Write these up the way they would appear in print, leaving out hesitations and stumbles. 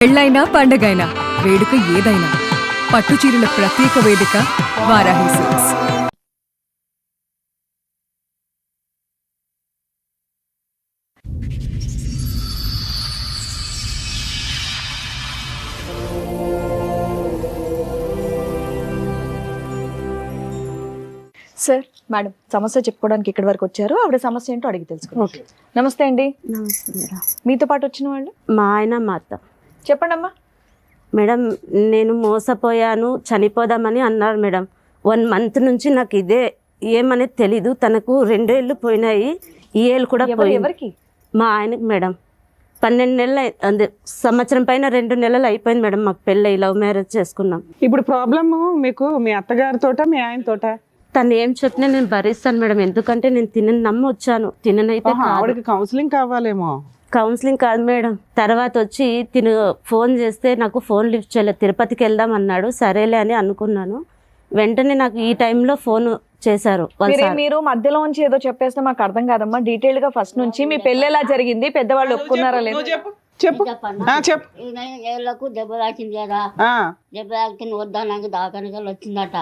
పెళ్ళైనా పండగైనా వేడుక ఏదైనా పట్టుచీరల ప్రత్యేక వేదిక వారాహి సిల్క్స్. సార్ మేడం సమస్య చెప్పుకోవడానికి ఇక్కడి వరకు వచ్చారు. ఆవిడ సమస్య ఏంటో అడిగి తెలుసుకుందాం. ఓకే. నమస్తే అండి. నమస్తే మేడం. మీతో పాటు వచ్చిన వాళ్ళు మా ఆయన మా అత్త. చెప్పండి అమ్మా. మేడం నేను మోసపోయాను చనిపోదామని అన్నారు మేడం. 1 month నుంచి నాకు ఇదే ఏమనేది తెలీదు. తనకు 2 ఏళ్ళు పోయినాయి, ఈ ఏళ్ళు కూడా పోయింది. ఎవరికి? మా ఆయనకు మేడం 12 నెలలు అదే సంవత్సరం పైన 2 నెలలు అయిపోయింది మేడం. మాకు పెళ్ళి లవ్ మ్యారేజ్ చేసుకున్నాం. ఇప్పుడు ప్రాబ్లమ్ మీకు మీ అత్తగారితోట మీ ఆయనతోట? తను ఏం చెప్పినా నేను భరిస్తాను మేడం. ఎందుకంటే నేను తినని నమ్మి వచ్చాను. తిననైతే ఆవిడకి కౌన్సిలింగ్ కావాలేమో. కౌన్సిలింగ్ కాదు మేడం. తర్వాత వచ్చి తిను ఫోన్ చేస్తే నాకు ఫోన్ లిఫ్ట్ చేయలేదు. తిరుపతికి వెళ్దాం అన్నాడు. సరేలే అని అనుకున్నాను. వెంటనే నాకు ఈ టైంలో ఫోన్ చేశారు. మీరు మధ్యలో నుంచి ఏదో చెప్పేస్తే మాకు అర్థం కాదమ్మా. డీటెయిల్ గా ఫస్ట్ నుంచి మీ పెళ్లి ఎలా జరిగింది, పెద్దవాళ్ళు ఒప్పుకున్నారా లేదు? చెప్పు చెప్పు. చెప్పు. ఏళ్ళకు దెబ్బ తాకింది కదా, దెబ్బ తాకిన వద్దా నాకు దాకానికి వచ్చిందట.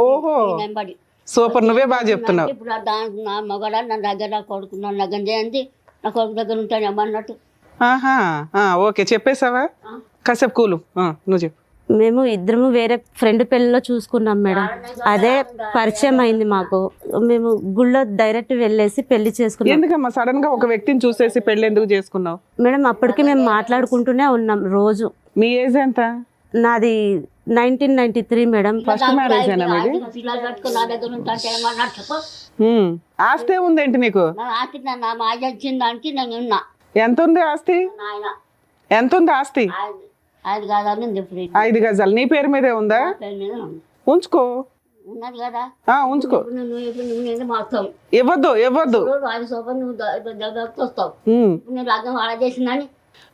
ఓహో నెంబడి సూపర్, నువ్వే బాగా చెప్తున్నావు. ఇప్పుడు నా మగడ నా దగ్గర కొడుకు నా దగ్గర చేయండి, నా కొడుకు దగ్గర ఉంటాను అన్నట్టు. ఆహా ఓకే, చెప్పేసావా? కాసేపు కూలు, నువ్వు చెప్పు. మేము ఇద్దరము వేరే ఫ్రెండ్ పెళ్ళిలో చూసుకున్నాం మేడం. అదే పరిచయం అయింది మాకు. మేము గుళ్ళో డైరెక్ట్ వెళ్ళేసి పెళ్లి చేసుకున్నాం. ఎందుకమ్మా సడన్ గా ఒక వ్యక్తిని చూసేసి పెళ్లి ఎందుకు చేసుకున్నావు? మేడం అప్పటికి మేము మాట్లాడుకుంటూనే ఉన్నాం రోజు. మీ ఏజ్ ఎంత? నాది 1993 మేడం. ఫస్ట్ మ్యారేజ్ అయినా మీది? పిల్లలు పట్టుకుని నా దగ్గర ఉంటాంటే ఏమన్నట్టు చెప్పు. ఆస్తి ఉందేంటి నీకు? నా ఆస్తి నా మాజ వచ్చిన దానికి నేను ఉన్నా. ఎంత ఉంది ఆస్తి? ఆయన ఎంత ఉంది ఆస్తి? 5 గజాలు ఉంది. ఇప్పుడు 5 గజాలు నీ పేరు మీదే ఉందా? పేరు మీద ఉంది. ఉంచుకో. ఉన్నది కదా. ఉంచుకో. నువ్వు మాస్తావు ఇవ్వద్దు ఇవ్వద్దు. వాడి సోప నువ్వు దగ్గరకు వస్తావు. ఉమ్. నేను లగ్గం వాడ చేసిందని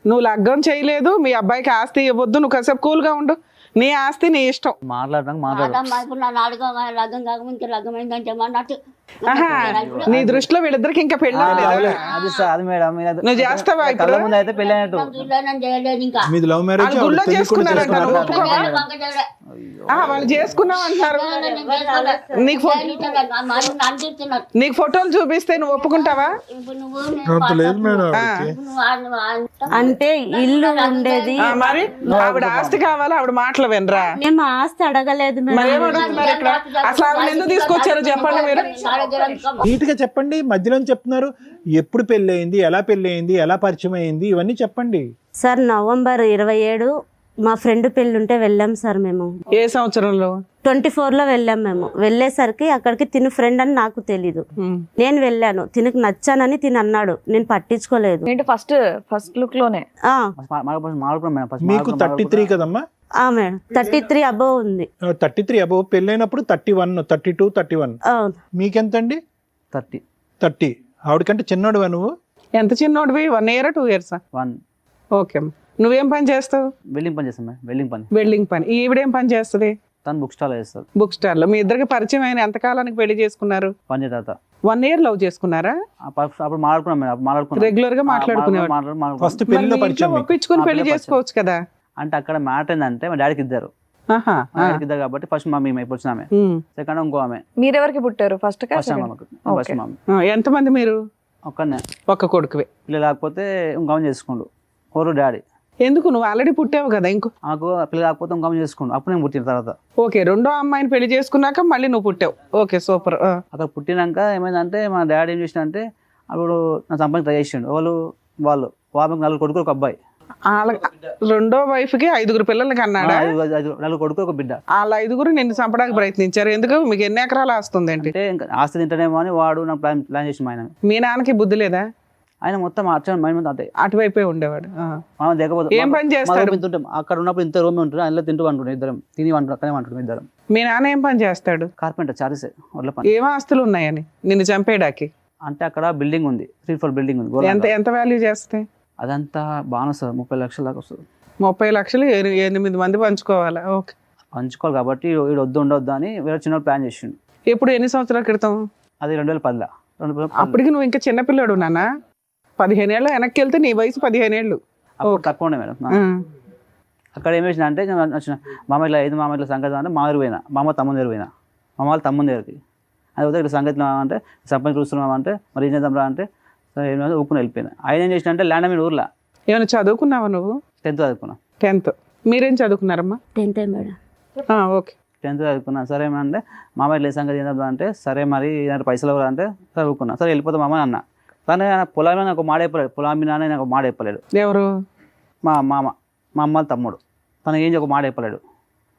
నువ్వు లగ్గం చేయలేదు, మీ అబ్బాయికి ఆస్తి ఇవ్వద్దు. నువ్వు కాసేపు కూల్గా ఉండు. నీ ఆస్తి నీ ఇష్టం. ఇప్పుడు నా నాలుగో లగ్గం కాకముందు లగ్గం అయిందంటే అన్నట్టు. ఆహా, నీ దృష్టిలో వీళ్ళిద్దరికి ఇంకా పెళ్ళి అవ్వలేదా? అది మేడం నువ్వు చేస్తావా ఇప్పుడు? ముందు అయితే పెళ్ళి అయినట్టు చేయలేదు ఇంకా. మీది లవ్ మ్యారేజ్ వాళ్ళు గుళ్ళో చేసుకున్నారంట, నువ్వు ఒప్పుకోవా? వంక చేయలే. వాళ్ళు చేసుకున్నావు అంటారు. నీకు అంటున్నారు. నీకు ఫోటోలు చూపిస్తే నువ్వు ఒప్పుకుంటావా? ఇప్పుడు నువ్వు అంత లేదు మేడం అంటే ఇల్లు ఉండేది. మరి ఆవిడ ఆస్తి కావాలా? ఆవిడ మాటలు వినరా? మేము ఆస్తి అడగలేదు మేడం. మరి ఏమడుగుతున్నారు ఇక్కడ? అసలు ఆవిడ ఎందుకు తీసుకొచ్చారో చెప్పండి మీరు. నీట్ గా చెప్పండి. మధ్యలో చెప్తున్నారు ఎప్పుడు పెళ్లి అయింది, ఎలా పెళ్లి అయింది, ఎలా పరిచయం అయింది, ఇవన్నీ చెప్పండి. సార్ November 27 మా ఫ్రెండ్ పెళ్ళి ఉంటే వెళ్ళాం సార్. మేము ఏ సంవత్సరంలో? 24లో వెళ్ళాం. మేము వెళ్ళేసరికి అక్కడికి తిను ఫ్రెండ్ అని నాకు తెలీదు. నేను వెళ్ళాను, తినకు నచ్చానని తిని అన్నాడు. నేను పట్టించుకోలేదు. ఏంటి ఫస్ట్ లుక్ లోనే? మీకు 33 కదమ్మా? మేడం 33 అబోవ్ ఉంది. 33 అబోవ్. పెళ్ళైనప్పుడు 31, 32, 31. అవును. మీకెంతండి? 30. ఆవిడకంటే చిన్నోడువా నువ్వు? ఎంత చిన్నోడివి? 1 year 2 years? 1 ఓకే. నువ్వేం పని చేస్తావు? వెల్డింగ్ పని చేస్తాం మేడం. వెల్డింగ్ పని. ఈవిడేం పని చేస్తుంది? తను బుక్ స్టాల్ చేస్తారు. బుక్ స్టార్ లో. మీ ఇద్దరికి పరిచయం అయిన ఎంత కాలానికి పెళ్లి చేసుకున్నారు? 1 year తర్వాత 1 year లవ్ చేసుకున్నారా? అప్పుడు మాట్లాడుకున్నాం మేడం. రెగ్యులర్ గా మాట్లాడుకునేవారు. ఫస్ట్ పెళ్లిలో పరిచయం. ఒప్పించుకుని పెళ్లి చేసుకోవచ్చు కదా. అంటే అక్కడ మ్యాటర్ ఏంటంటే మా డాడీకి ఇద్దరు కాబట్టి ఫస్ట్ మా మేము ఇప్పుడు వచ్చినామే, సెకండ్ ఇంకో ఆమె. మీరెవరికి పుట్టారు? ఫస్ట్ ఎంత మంది మీరు? ఒక్కనే. ఒక్క కొడుకువే. పిల్లలు కాకపోతే ఇంకో చేసుకుండు ఓరు డాడీ. ఎందుకు? నువ్వు ఆల్రెడీ పుట్టావు కదా. ఇంకో నాకు పిల్లలు కాకపోతే ఇంకో చేసుకుండు. అప్పుడు నేను పుట్టిన తర్వాత ఓకే, రెండో అమ్మాయిని పెళ్లి చేసుకున్నాక మళ్ళీ నువ్వు పుట్టావు. Okay, super. అక్కడ పుట్టినాక ఏమైందంటే మా డాడీ ఏం చేసినంటే అప్పుడు నా సంపాదన ట్రై చేసిండు. వాళ్ళకి 4 కొడుకులు, 1 అబ్బాయి. రెండో వైఫ్ కి 5 పిల్లల్ని కన్నాడా? 4 కొడుకులు, 1 బిడ్డ. వాళ్ళ 5 నిన్ను చంపడానికి ప్రయత్నించారు. ఎందుకు? మీకు ఎన్ని ఎకరాలు ఆస్తుంది ఏంటి? అంటే ఇంకా ఆస్తి తింటానేమో అని వాడు నాకు ప్లాన్ చేసి ఆయన. మీ నాన్నకి బుద్ధి లేదా? ఆయన మొత్తం మైండ్ అంతే అటువైపే ఉండేవాడు. మనం లేకపోతే ఏం పని చేస్తాడు? అక్కడ ఉన్నప్పుడు ఇంత రూమ్ ఉంటుంది, అందులో తింటూ అంటుండే ఇద్దరం, తిని అక్కడే అంటుండే ఇద్దరం. మీ నాన్న ఏం పని చేస్తాడు? కార్పెంటర్, చార్జెస్, వడ్ల పని. ఏం ఆస్తులు ఉన్నాయని నిన్ను చంపేడాకి? అంటే అక్కడ బిల్డింగ్ ఉంది, 3 floor బిల్డింగ్ ఉంది. ఎంత వాల్యూ చేస్తే? అదంతా బాగా వస్తుంది, 30 లక్షల దాకా వస్తుంది. 30 లక్షలు 8 మంది పంచుకోవాలా? ఓకే, పంచుకోవాలి కాబట్టి వీడు ఉండొద్దు అని వేరే చిన్న ప్లాన్ చేసిండు. ఎప్పుడు? ఎన్ని సంవత్సరాల క్రితం? అది 2010. అప్పటికి నువ్వు ఇంకా చిన్నపిల్లాడు నాన్న. 15 ఏళ్ళ వెనక్కి వెళ్తే నీ వయసు 15 ఏళ్ళు. అప్పుడు తక్కువ ఉండే మేడం. అక్కడ ఏం చేసిన అంటే నేను వచ్చిన మామ ఇట్లా ఐదు మామ ఇట్లా సంగతి అంటే మా దగ్గర పోయినా మామ తమ్ముని దగ్గర పోయినా మా వాళ్ళ తమ్ముని దగ్గరికి అది పోతే ఇట్లా సంగతి అంటే సంపంగి చూస్తున్నాం అంటే మరి ఏం చేద్దాం రా అంటే సరే ఏం ఊపుకుని వెళ్ళిపోయినా ఆయన ఏం చేసిన అంటే ల్యాండ్ మీద ఊర్లో ఏమైనా చదువుకున్నావా నువ్వు? 10th చదువుకున్నా. 10th. మీరేం చదువుకున్నారమ్మా? 10th madam. ఓకే. 10th చదువుకున్నా. సరే అంటే మామ ఇట్లా సంగతి ఏంటంటే అంటే సరే మరి ఇలాంటి పైసలు ఎవరు అంటే చదువుకున్నా. సరే వెళ్ళిపోతాం మామ అన్న. కానీ పొలం నాకు మాట చెప్పలేడు, పొలం మీద నాకు మాట చెప్పలేడు. ఎవరు? మా మామ, మా అమ్మ తమ్ముడు. తనకు ఏం ఒక మాట చెప్పలేడు.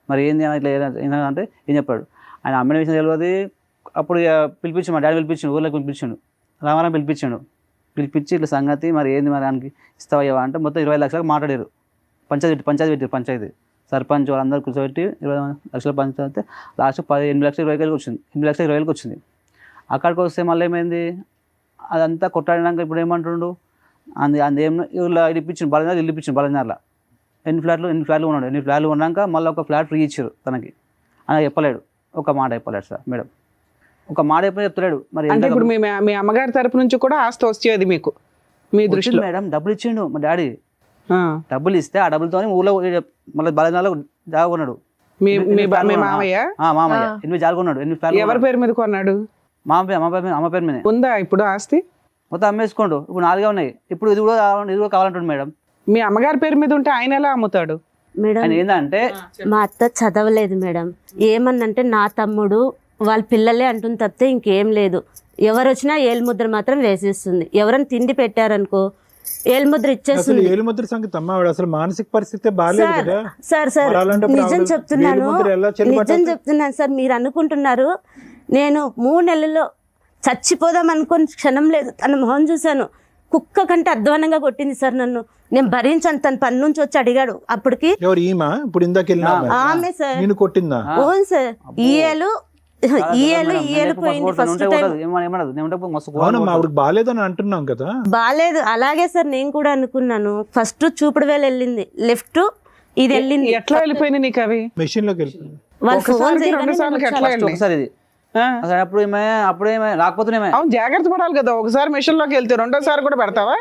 మరి ఏంది ఇట్లా ఏంటంటే ఏం చెప్పాడు. ఆయన అమ్మిన విషయం తెలియదు. అప్పుడు పిలిపించు, మా డాడీ పిలిపించాడు, ఊళ్ళోకి పిలిపించాడు, రామారావు పిలిపించి ఇట్లా సంగతి మరి ఏంది మరి ఆయనకి ఇస్తావయ్యవా అంటే మొత్తం 20 లక్షలకు మాట్లాడారు. పంచాయతీ సర్పంచ్ వాళ్ళందరూ కూర్చోబెట్టి 20 లక్షల పంచాయతీ లాస్ట్ 8 లక్షల 20,000 వచ్చింది. 8 లక్షల 20,000 వచ్చింది. అక్కడికి వస్తే మళ్ళీ ఏమైంది, అదంతా కొట్టాడినాక ఇప్పుడు ఏమంటుండు ఏం ఇలా ఇప్పించిండు బలంగా ఇప్పించిండు బలంగార్ల 8 ఫ్లాట్లు ఉన్నాడు. 8 ఫ్లాట్లు ఉన్నాక మళ్ళీ ఒక ఫ్లాట్ ఫ్రీ ఇచ్చారు తనకి. ఆయన చెప్పలేడు, ఒక మాట చెప్పలేడు సార్ మేడం, ఒక మాట ఎప్పుడు చెప్తలేడు. మరి అంటే ఇప్పుడు మీ అమ్మగారి తరపు నుంచి కూడా ఆస్తి వచ్చేది మీకు మీ దృష్టిలో? మేడం డబ్బులు ఇచ్చిండు మా డాడీ. డబ్బులు ఇస్తే ఆ డబ్బులతో ఊళ్ళో మళ్ళీ బలంగాలో జాగున్నాడు. మీ మామయ్య? మామయ్య 8 జాలు కొన్నాడు. 8 ఫ్లాట్లు ఎవరి పేరు మీద కొన్నాడు? అమ్మ పేరు మీద ఉందా ఇప్పుడు ఆస్తి? మొత్తం అమ్మేసుకోండు. ఇప్పుడు 4 ఉన్నాయి. ఇప్పుడు ఇది కూడా కావాలంటాడు మేడం. మీ అమ్మగారి పేరు మీద ఉంటే ఆయన ఎలా అమ్ముతాడు మేడం? ఏంటంటే మా అత్త చదవలేదు మేడం. ఏమన్నంటే నా తమ్ముడు వాళ్ళ పిల్లలే అంటుంది తప్పితే ఇంకేం లేదు. ఎవరు వచ్చినా ఏలుముద్ర మాత్రం వేసేస్తుంది. ఎవరైనా తిండి పెట్టారనుకో ఏలుముద్ర ఇచ్చేస్తుంది. ఏలుముద్ర సంగతి అమ్మ, ఆవిడ అసలు మానసిక పరిస్థితి బాగాలేదు కదా సార్. నిజం చెప్తున్నాను సార్. మీరు అనుకుంటున్నారు నేను 3 నెలల్లో చచ్చిపోదాం అనుకుని క్షణం లేదు. తన మొహం చూశాను, కుక్క కంటే అధ్వానంగా కొట్టింది సార్ నన్ను. నేను భరించాను. తన పని నుంచి వచ్చి అడిగాడు. అప్పటికి ఇప్పుడు ఇందాక ఆమె సార్ నేను కొట్టిందా? అవును సార్. ఈ ఏలు పోయింది ఫస్ట్ టైం. బాగాలేదని అంటున్నాం కదా. బాగాలేదు అలాగే సార్. నేను కూడా అనుకున్నాను. ఫస్ట్ చూపుడు వేలు వెళ్ళింది, లెఫ్ట్ ఇది వెళ్ళింది. ఎట్లా వెళ్ళిపోయింది నీకు అవి? మెషిన్ లోకి వెళ్ళిపోయింది. వాళ్ళు ఫోన్ ఒకసారి ఇది అప్పుడు రాకపోతే జాగ్రత్త పడాలి కదా. ఒకసారి మిషన్ లోకి వెళ్తే రెండోసారి కూడా పెడతావా?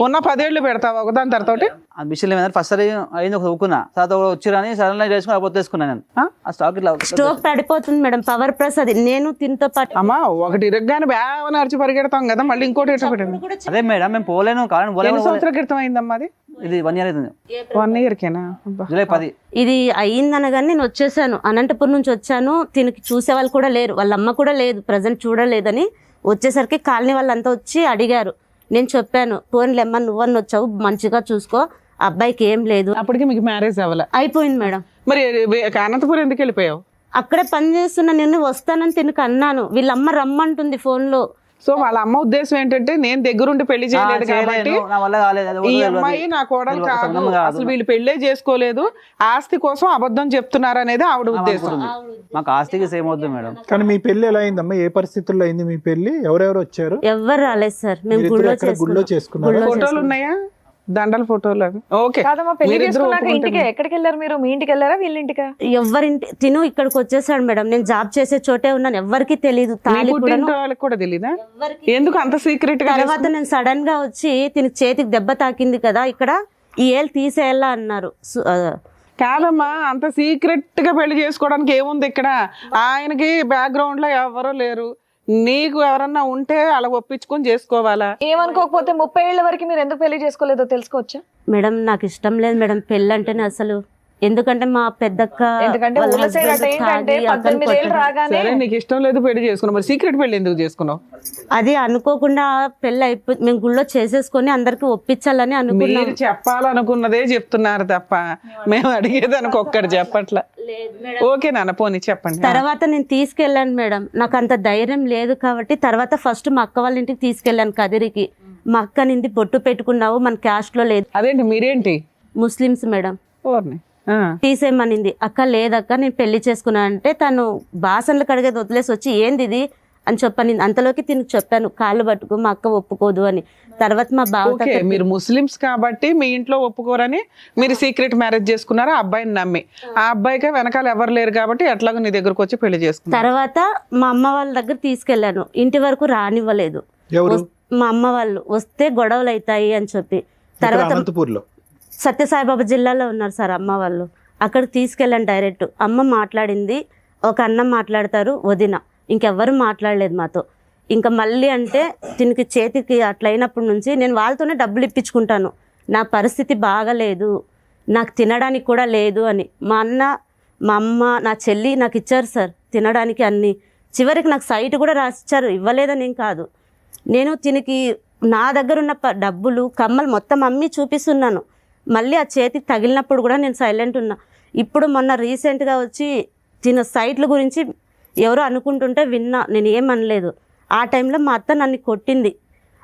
ఉన్న 10 ఏళ్ళు పెడతావా ఒకదాని తర్వాత? ఆ మిషన్ ఫస్ట్ సారి అయింది ఒక ఊకున్నా, తర్వాత వచ్చిరని సడన్ గా చేసుకుని అప్పుడు తీసుకున్నాను నేను. ఆ స్టాక్ ఇట్లా స్టోక్ పడిపోతుంది మేడం. పవర్ ప్రెస్ అది నేను తినతో పాటు. అమ్మా ఒకటి ఇరగ్గానే బాగా అరిచి పరిగెడతాం కదా, మళ్ళీ ఇంకోటి ఎట్లా పెట్టండి? అదే మేడం మేము పోలేను. ఎన్ని సంవత్సరాల క్రితం అయిందమ్మా అది? ఇది 1 ఇయర్ అవుతుంది. 1 ఇయర్కేనా? జూలై 10 ఇది అయ్యిందనగానే నేను వచ్చేసాను. అనంతపురం నుంచి వచ్చాను. తినకి చూసే వాళ్ళు కూడా లేరు, వాళ్ళ అమ్మ కూడా లేదు, ప్రజెంట్ చూడలేదని. వచ్చేసరికి కాలనీ వాళ్ళంతా వచ్చి అడిగారు. నేను చెప్పాను, పోన్లేమ్మా నువ్వన్న వచ్చావు, మంచిగా చూసుకో, అబ్బాయికి ఏం లేదు. అప్పటికి మీకు మ్యారేజ్ అవ్వాలి? అయిపోయింది మేడం. మరి అనంతపురం ఎందుకు వెళ్ళిపోయావు? అక్కడే పని చేస్తున్నా. నేను వస్తానని తినకు అన్నాను. వీళ్ళమ్మ రమ్మంటుంది ఫోన్లో. సో వాళ్ళ అమ్మ ఉద్దేశం ఏంటంటే నేను దగ్గరుండి పెళ్లి చేయలేదు కాబట్టి ఈ అమ్మాయి నా కోడలు కాదు, అసలు వీళ్ళు పెళ్లే చేసుకోలేదు, ఆస్తి కోసం అబద్ధం చెప్తున్నారు అనేది ఆవిడ ఉద్దేశం. మాకు ఆస్తికి సేమ్ అవుతుంది మేడం. కానీ మీ పెళ్లి ఎలా అయిందమ్మా? ఏ పరిస్థితుల్లో అయింది మీ పెళ్లి? ఎవరెవరు వచ్చారు? ఎవరు రాలేదు సార్. మేము గుళ్ళో చేసుకున్నాం. ఫోటోలు ఉన్నాయా? దండల ఫోటోలు అవి? ఓకే. కాదమ్మా, పెళ్లి చేసుకున్నాక ఇంటికి ఎక్కడికి వెళ్ళారు మీరు? మీ ఇంటికి వెళ్ళారా వీళ్ళ ఇంటికా? ఎవరింటి తిను ఇక్కడికి వచ్చేసాడు మేడం. నేను జాబ్ చేసే చోటే ఉన్నాను. ఎవరికి తెలియదు. వాళ్ళకి కూడా తెలీదా? ఎందుకు అంత సీక్రెట్ గా? తర్వాత నేను సడన్ గా వచ్చి తినకి చేతికి దెబ్బ తాకింది కదా, ఇక్కడ ఈ ఏళ్ళు తీసేయాలా అన్నారు. కాదమ్మా, అంత సీక్రెట్ గా పెళ్లి చేసుకోవడానికి ఏముంది ఇక్కడ? ఆయనకి బ్యాక్గ్రౌండ్ లో ఎవరో లేరు, నీకు ఎవరన్నా ఉంటే అలా ఒప్పించుకొని చేసుకోవాలా? ఏమనుకోకపోతే 30 ఏళ్ల వరకు మీరు ఎందుకు పెళ్లి చేసుకోలేదో తెలుసుకోవచ్చా? మేడం నాకు ఇష్టం లేదు మేడం పెళ్ళి అంటేనే అసలు. ఎందుకంటే మా పెద్దక్క నీకు ఇష్టం లేదు పెళ్లి చేసుకున్నావు, మరి సీక్రెట్ పెళ్లి ఎందుకు చేసుకున్నావు? అది అనుకోకుండా పెళ్లి అయిపోయి మేము గుళ్ళో చేసేసుకొని అందరికి ఒప్పించాలని అనుకున్నాం. మీరు చెప్పాలనుకున్నదే చెప్తున్నారు తప్ప మేము అడిగేదానికి ఒక్కటి చెప్పట్లా. ఓకే నాన్న, పోనీ చెప్పండి. తర్వాత నేను తీసుకెళ్ళాను మేడం. నాకు అంత ధైర్యం లేదు కాబట్టి తర్వాత ఫస్ట్ మా అక్క వాళ్ళ ఇంటికి తీసుకెళ్ళాను కదిరికి. మా అక్క నింది బొట్టు పెట్టుకున్నావు, మన క్యాస్ట్ లో లేదు. అదేంటి మీరేంటి ముస్లిమ్స్ మేడం? ఓర్ని తీసేయమనింది. అక్క లేదక్క నేను పెళ్లి చేసుకున్నా అంటే తను బాసన్లు కడిగేది వదిలేసి వచ్చి ఏంది ఇది అని చెప్పని. అంతలోకి తినకు చెప్పాను కాళ్ళు పట్టుకో, మా అక్క ఒప్పుకోదు అని. తర్వాత మా బావ మీరు ముస్లిమ్స్ కాబట్టి మీ ఇంట్లో ఒప్పుకోరని మీరు సీక్రెట్ మ్యారేజ్ చేసుకున్నారు ఆ అబ్బాయిని నమ్మి. ఆ అబ్బాయికి వెనకాల ఎవరు లేరు కాబట్టి ఎట్లాగో నీ దగ్గరకు వచ్చి పెళ్లి చేసుకున్నారు. తర్వాత మా అమ్మ వాళ్ళ దగ్గర తీసుకెళ్లాను. ఇంటి వరకు రానివ్వలేదు. మా అమ్మ వాళ్ళు వస్తే గొడవలు అవుతాయి అని చెప్పి. తర్వాత సత్యసాయిబాబా జిల్లాలో ఉన్నారు సార్ అమ్మ వాళ్ళు. అక్కడికి తీసుకెళ్ళాను డైరెక్ట్. అమ్మ మాట్లాడింది, ఒక అన్న మాట్లాడతారు, వదిన, ఇంకెవ్వరు మాట్లాడలేదు మాతో. ఇంకా మళ్ళీ అంటే దీనికి చేతికి అట్లా అయినప్పటి నుంచి నేను వాళ్ళతోనే డబ్బులు ఇప్పించుకుంటాను. నా పరిస్థితి బాగలేదు, నాకు తినడానికి కూడా లేదు అని. మా అన్న, మా అమ్మ, నా చెల్లి నాకు ఇచ్చారు సార్ తినడానికి అన్నీ. చివరికి నాకు సైట్ కూడా రాసిచ్చారు, ఇవ్వలేదని ఏం కాదు. నేను తినికి నా దగ్గర ఉన్న డబ్బులు, కమ్మలు మొత్తం అమ్మి చూపిస్తున్నాను. మళ్ళీ ఆ చేతికి తగిలినప్పుడు కూడా నేను సైలెంట్ ఉన్నా. ఇప్పుడు మొన్న రీసెంట్గా వచ్చి తిన సైట్ల గురించి ఎవరో అనుకుంటుంటే విన్నా, నేను ఏమనలేదు. ఆ టైంలో మా అత్త నన్ను కొట్టింది.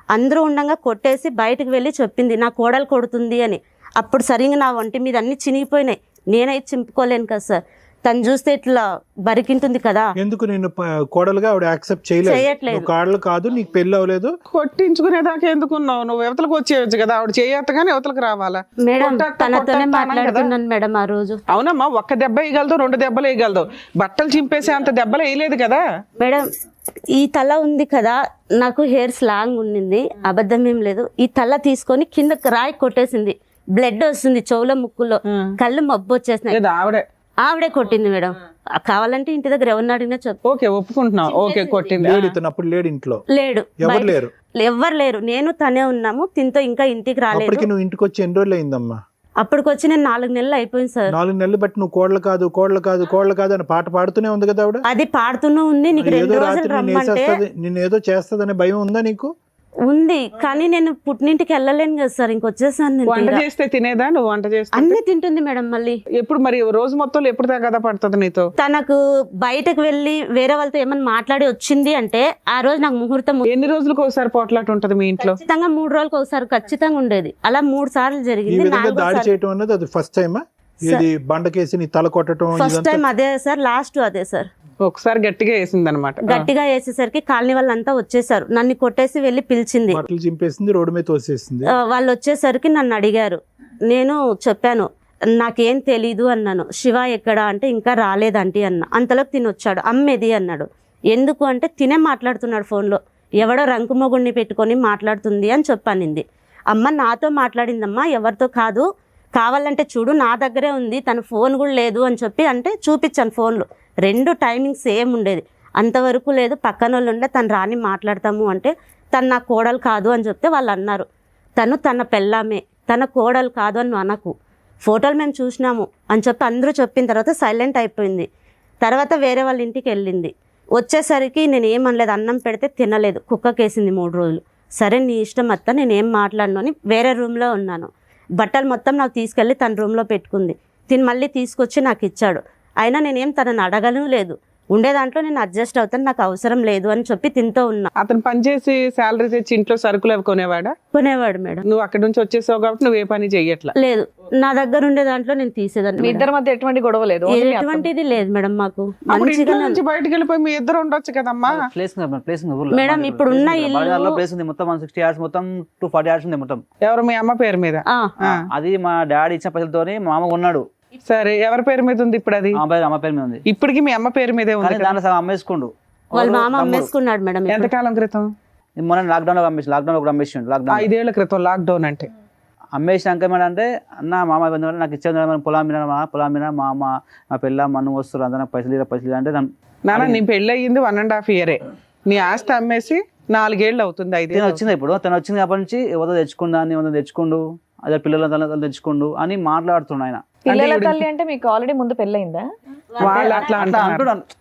అందరూ ఉండగా కొట్టేసి బయటకు వెళ్ళి చెప్పింది నా కోడలు కొడుతుంది అని. అప్పుడు సరిగ్గా నా ఒంటి మీద అన్నీ చినిగిపోయినాయి. నేనైతే చింపుకోలేను కదా సార్. తను చూస్తే ఇట్లా బరికింటుంది కదా. ఎందుకు నేను కోడలుగా ఆవిడ యాక్సెప్ట్ చేయలేదు? కోడలు కాదు, నీకు పెళ్లి అవ్వలేదు, కొట్టించుకునేదాకా ఎందుకున్నావు? నువ్వు యువతలకు వచ్చేయచ్చు కదా, ఆవిడ చేయొత్తగానే యువతలకు రావాలా? మేడం తనతోనే మాట్లాడుతున్నాను మేడం ఆ రోజు. అవునమ్మా, ఒక్క దెబ్బ వేయగలదు, 2 దెబ్బలు వేయగలదు, బట్టలు చింపేసే అంత దెబ్బలు వేయలేదు కదా మేడం. ఈ తల ఉంది కదా, నాకు హెయిర్స్ లాంగ్ ఉండింది, అబద్ధం ఏం లేదు. ఈ తల తీసుకొని కింద రాయి కొట్టేసింది, బ్లడ్ వస్తుంది చెవులో, ముక్కులో, కళ్ళు మబ్బు వచ్చేసినాయి. ఆవిడే కొట్టింది మేడం. కావాలంటే ఇంటి దగ్గర ఎవరిని అడిగినా చెప్పు. ఓకే, ఒప్పుకుంటున్నావు. ఓకే, కొట్టింది. లేడు ఇంట్లో, లేడు, ఎవ్వరు లేరు, నేను తనే ఉన్నాము. తింతో ఇంకా ఇంటికి రాలేదు. నువ్వు ఇంటికి వచ్చి ఎన్ని రోజులు అయిందమ్మా? అప్పటికి వచ్చి నేను 4 నెలలు అయిపోయింది సార్. 4 నెలలు బట్టి నువ్వు కోడలు కాదు, కోడలు కాదు, కోడలు కాదు అని పాట పాడుతూనే ఉంది కదా ఆవిడ. అది పాడుతూనే ఉంది. నీకు 2 రోజులు రమ్మంటే నేను ఏదో చేస్తుందనే భయం ఉందా నీకు? ఉంది, కానీ నేను పుట్టినింటికి వెళ్ళలేను కదా సార్. ఇంకొచ్చేసాను. వంట చేస్తే తినేదా? నువ్వు వంట చేస్తే అన్ని తింటుంది మేడం. మళ్ళీ ఎప్పుడు మరి రోజు మొత్తం ఎప్పుడు దాకా పడుతుంది నీతో? తనకు బయటకు వెళ్ళి వేరే వాళ్ళతో ఏమన్నా మాట్లాడి వచ్చింది అంటే ఆ రోజు నాకు ముహూర్తం. ఎన్ని రోజులకు ఒకసారి పోట్లాట ఉంటది మీ ఇంట్లో? ఖచ్చితంగా 3 రోజులకు ఒకసారి ఖచ్చితంగా ఉండేది. అలా 3 సార్లు జరిగింది. దాడి చేయటం అన్నది అది ఫస్ట్ టైమా? ఇది బండకేసి నీ తల కొట్టడం ఫస్ట్ టైం అదే సార్, లాస్ట్ అదే సార్. ఒకసారి గట్టిగా వేసింది అనమాట. గట్టిగా వేసేసరికి కాలనీ వాళ్ళంతా వచ్చేసారు. నన్ను కొట్టేసి వెళ్ళి పిలిచింది, బట్టలు చింపేసింది, రోడ్డు మీద తోసేసింది. వాళ్ళు వచ్చేసరికి నన్ను అడిగారు. నేను చెప్పాను నాకేం తెలీదు అన్నాను. శివ ఎక్కడా అంటే ఇంకా రాలేదంటీ అన్న. అంతలోకి తినొచ్చాడు. అమ్మేది అన్నాడు. ఎందుకు అంటే తినే మాట్లాడుతున్నాడు ఫోన్లో, ఎవడో రంకు మొగుడిని పెట్టుకొని మాట్లాడుతుంది అని చెప్పానింది. అమ్మ నాతో మాట్లాడిందమ్మా, ఎవరితో కాదు, కావాలంటే చూడు నా దగ్గరే ఉంది, తన ఫోన్ కూడా లేదు అని చెప్పి అంటే చూపించాను ఫోన్లో. 2 టైమింగ్ సేమ్ ఉండేది. అంతవరకు లేదు. పక్కన వాళ్ళు ఉండే తను రాని మాట్లాడతాము అంటే తను నా కోడలు కాదు అని చెప్తే వాళ్ళు అన్నారు తను తన పెళ్ళామే, తన కోడలు కాదు అని అనకు, ఫోటోలు మేము చూసినాము అని చెప్పి అందరూ చెప్పిన తర్వాత సైలెంట్ అయిపోయింది. తర్వాత వేరే వాళ్ళ ఇంటికి వెళ్ళింది. వచ్చేసరికి నేను ఏమనలేదు, అన్నం పెడితే తినలేదు, కుక్కకేసింది 3 రోజులు. సరే నీ ఇష్టం అత్త, నేనేం మాట్లాడను అని వేరే రూమ్లో ఉన్నాను. బట్టలు మొత్తం నాకు తీసుకెళ్ళి తన రూమ్లో పెట్టుకుంది. తిని మళ్ళీ తీసుకొచ్చి నాకు ఇచ్చాడు. అయినా నేనేం తనని అడగను లేదు, ఉండే దాంట్లో నేను అడ్జస్ట్ అవుతాను, నాకు అవసరం లేదు అని చెప్పి తింటూ ఉన్నా. అతను పనిచేసి శాలరీ తెచ్చి ఇంట్లో సరుకులు అవి కొనేవాడా? కొనేవాడు మేడం. నువ్వు అక్కడి నుంచి వచ్చేసావు కాబట్టి నువ్వు ఏ పని చెయ్యట్లా? లేదు, నా దగ్గర ఉండే దాంట్లో నేను తీసేదాన్ని. మీ ఇద్దరి మధ్య ఎటువంటి గొడవ లేదు? ఎటువంటిది లేదు మేడం. మాకు ఇంట్లో నుంచి బయటకు వెళ్ళిపోయి మీ ఇద్దరు ఉండొచ్చు కదమ్మా. మేడం ఇప్పుడు ఉన్న ఇల్లు మొత్తం 60 yards, మొత్తం 240 yards ఉంది మొత్తం. ఎవరు? మీ అమ్మ పేరు మీద? అది మా డాడీ ఇచ్చిన పైసలతోని మా అమ్మ కొన్నాడు. సరే, ఎవరి పేరు మీద ఉంది ఇప్పుడు? అది అమ్మ పేరు మీద ఉంది. ఇప్పటికి మీ అమ్మ పేరు మీదే ఉంది. దాంట్లో సగం అమ్మేసుకుండు. వాళ్ళ మామ అమ్మేసుకున్నాడు మేడం. ఎంతకాలం క్రితం? మొన్న లాక్డౌన్ లో అమ్మేసి, లాక్డౌన్ లో కూడా అమ్మేసిండు. లాక్డౌన్ 5 ఏళ్ల క్రితం. లాక్డౌన్ అంటే అమ్మేసినాక ఏమంటే అన్న మామ నాకు ఇచ్చేది పొలం మీద మా అమ్మ మా పిల్ల మన్ను వస్తారు, అందరూ పైసలు అంటే నాన్న నీ పెళ్ళి అయ్యింది 1.5 year. నీ ఆస్తి అమ్మేసి 4 ఏళ్ళు అవుతుంది. 5 ఏళ్ళు వచ్చింది. ఇప్పుడు తను వచ్చింది కాబట్టి నుంచి ఎవరో తెచ్చుకుండు అదే పిల్లల తెచ్చుకుండు అని మాట్లాడుతుండు ఆయన. పిల్లల తల్లి అంటే మీకు ఆల్రెడీ ముందు పెళ్ళయిందా? వాళ్ళు అట్లా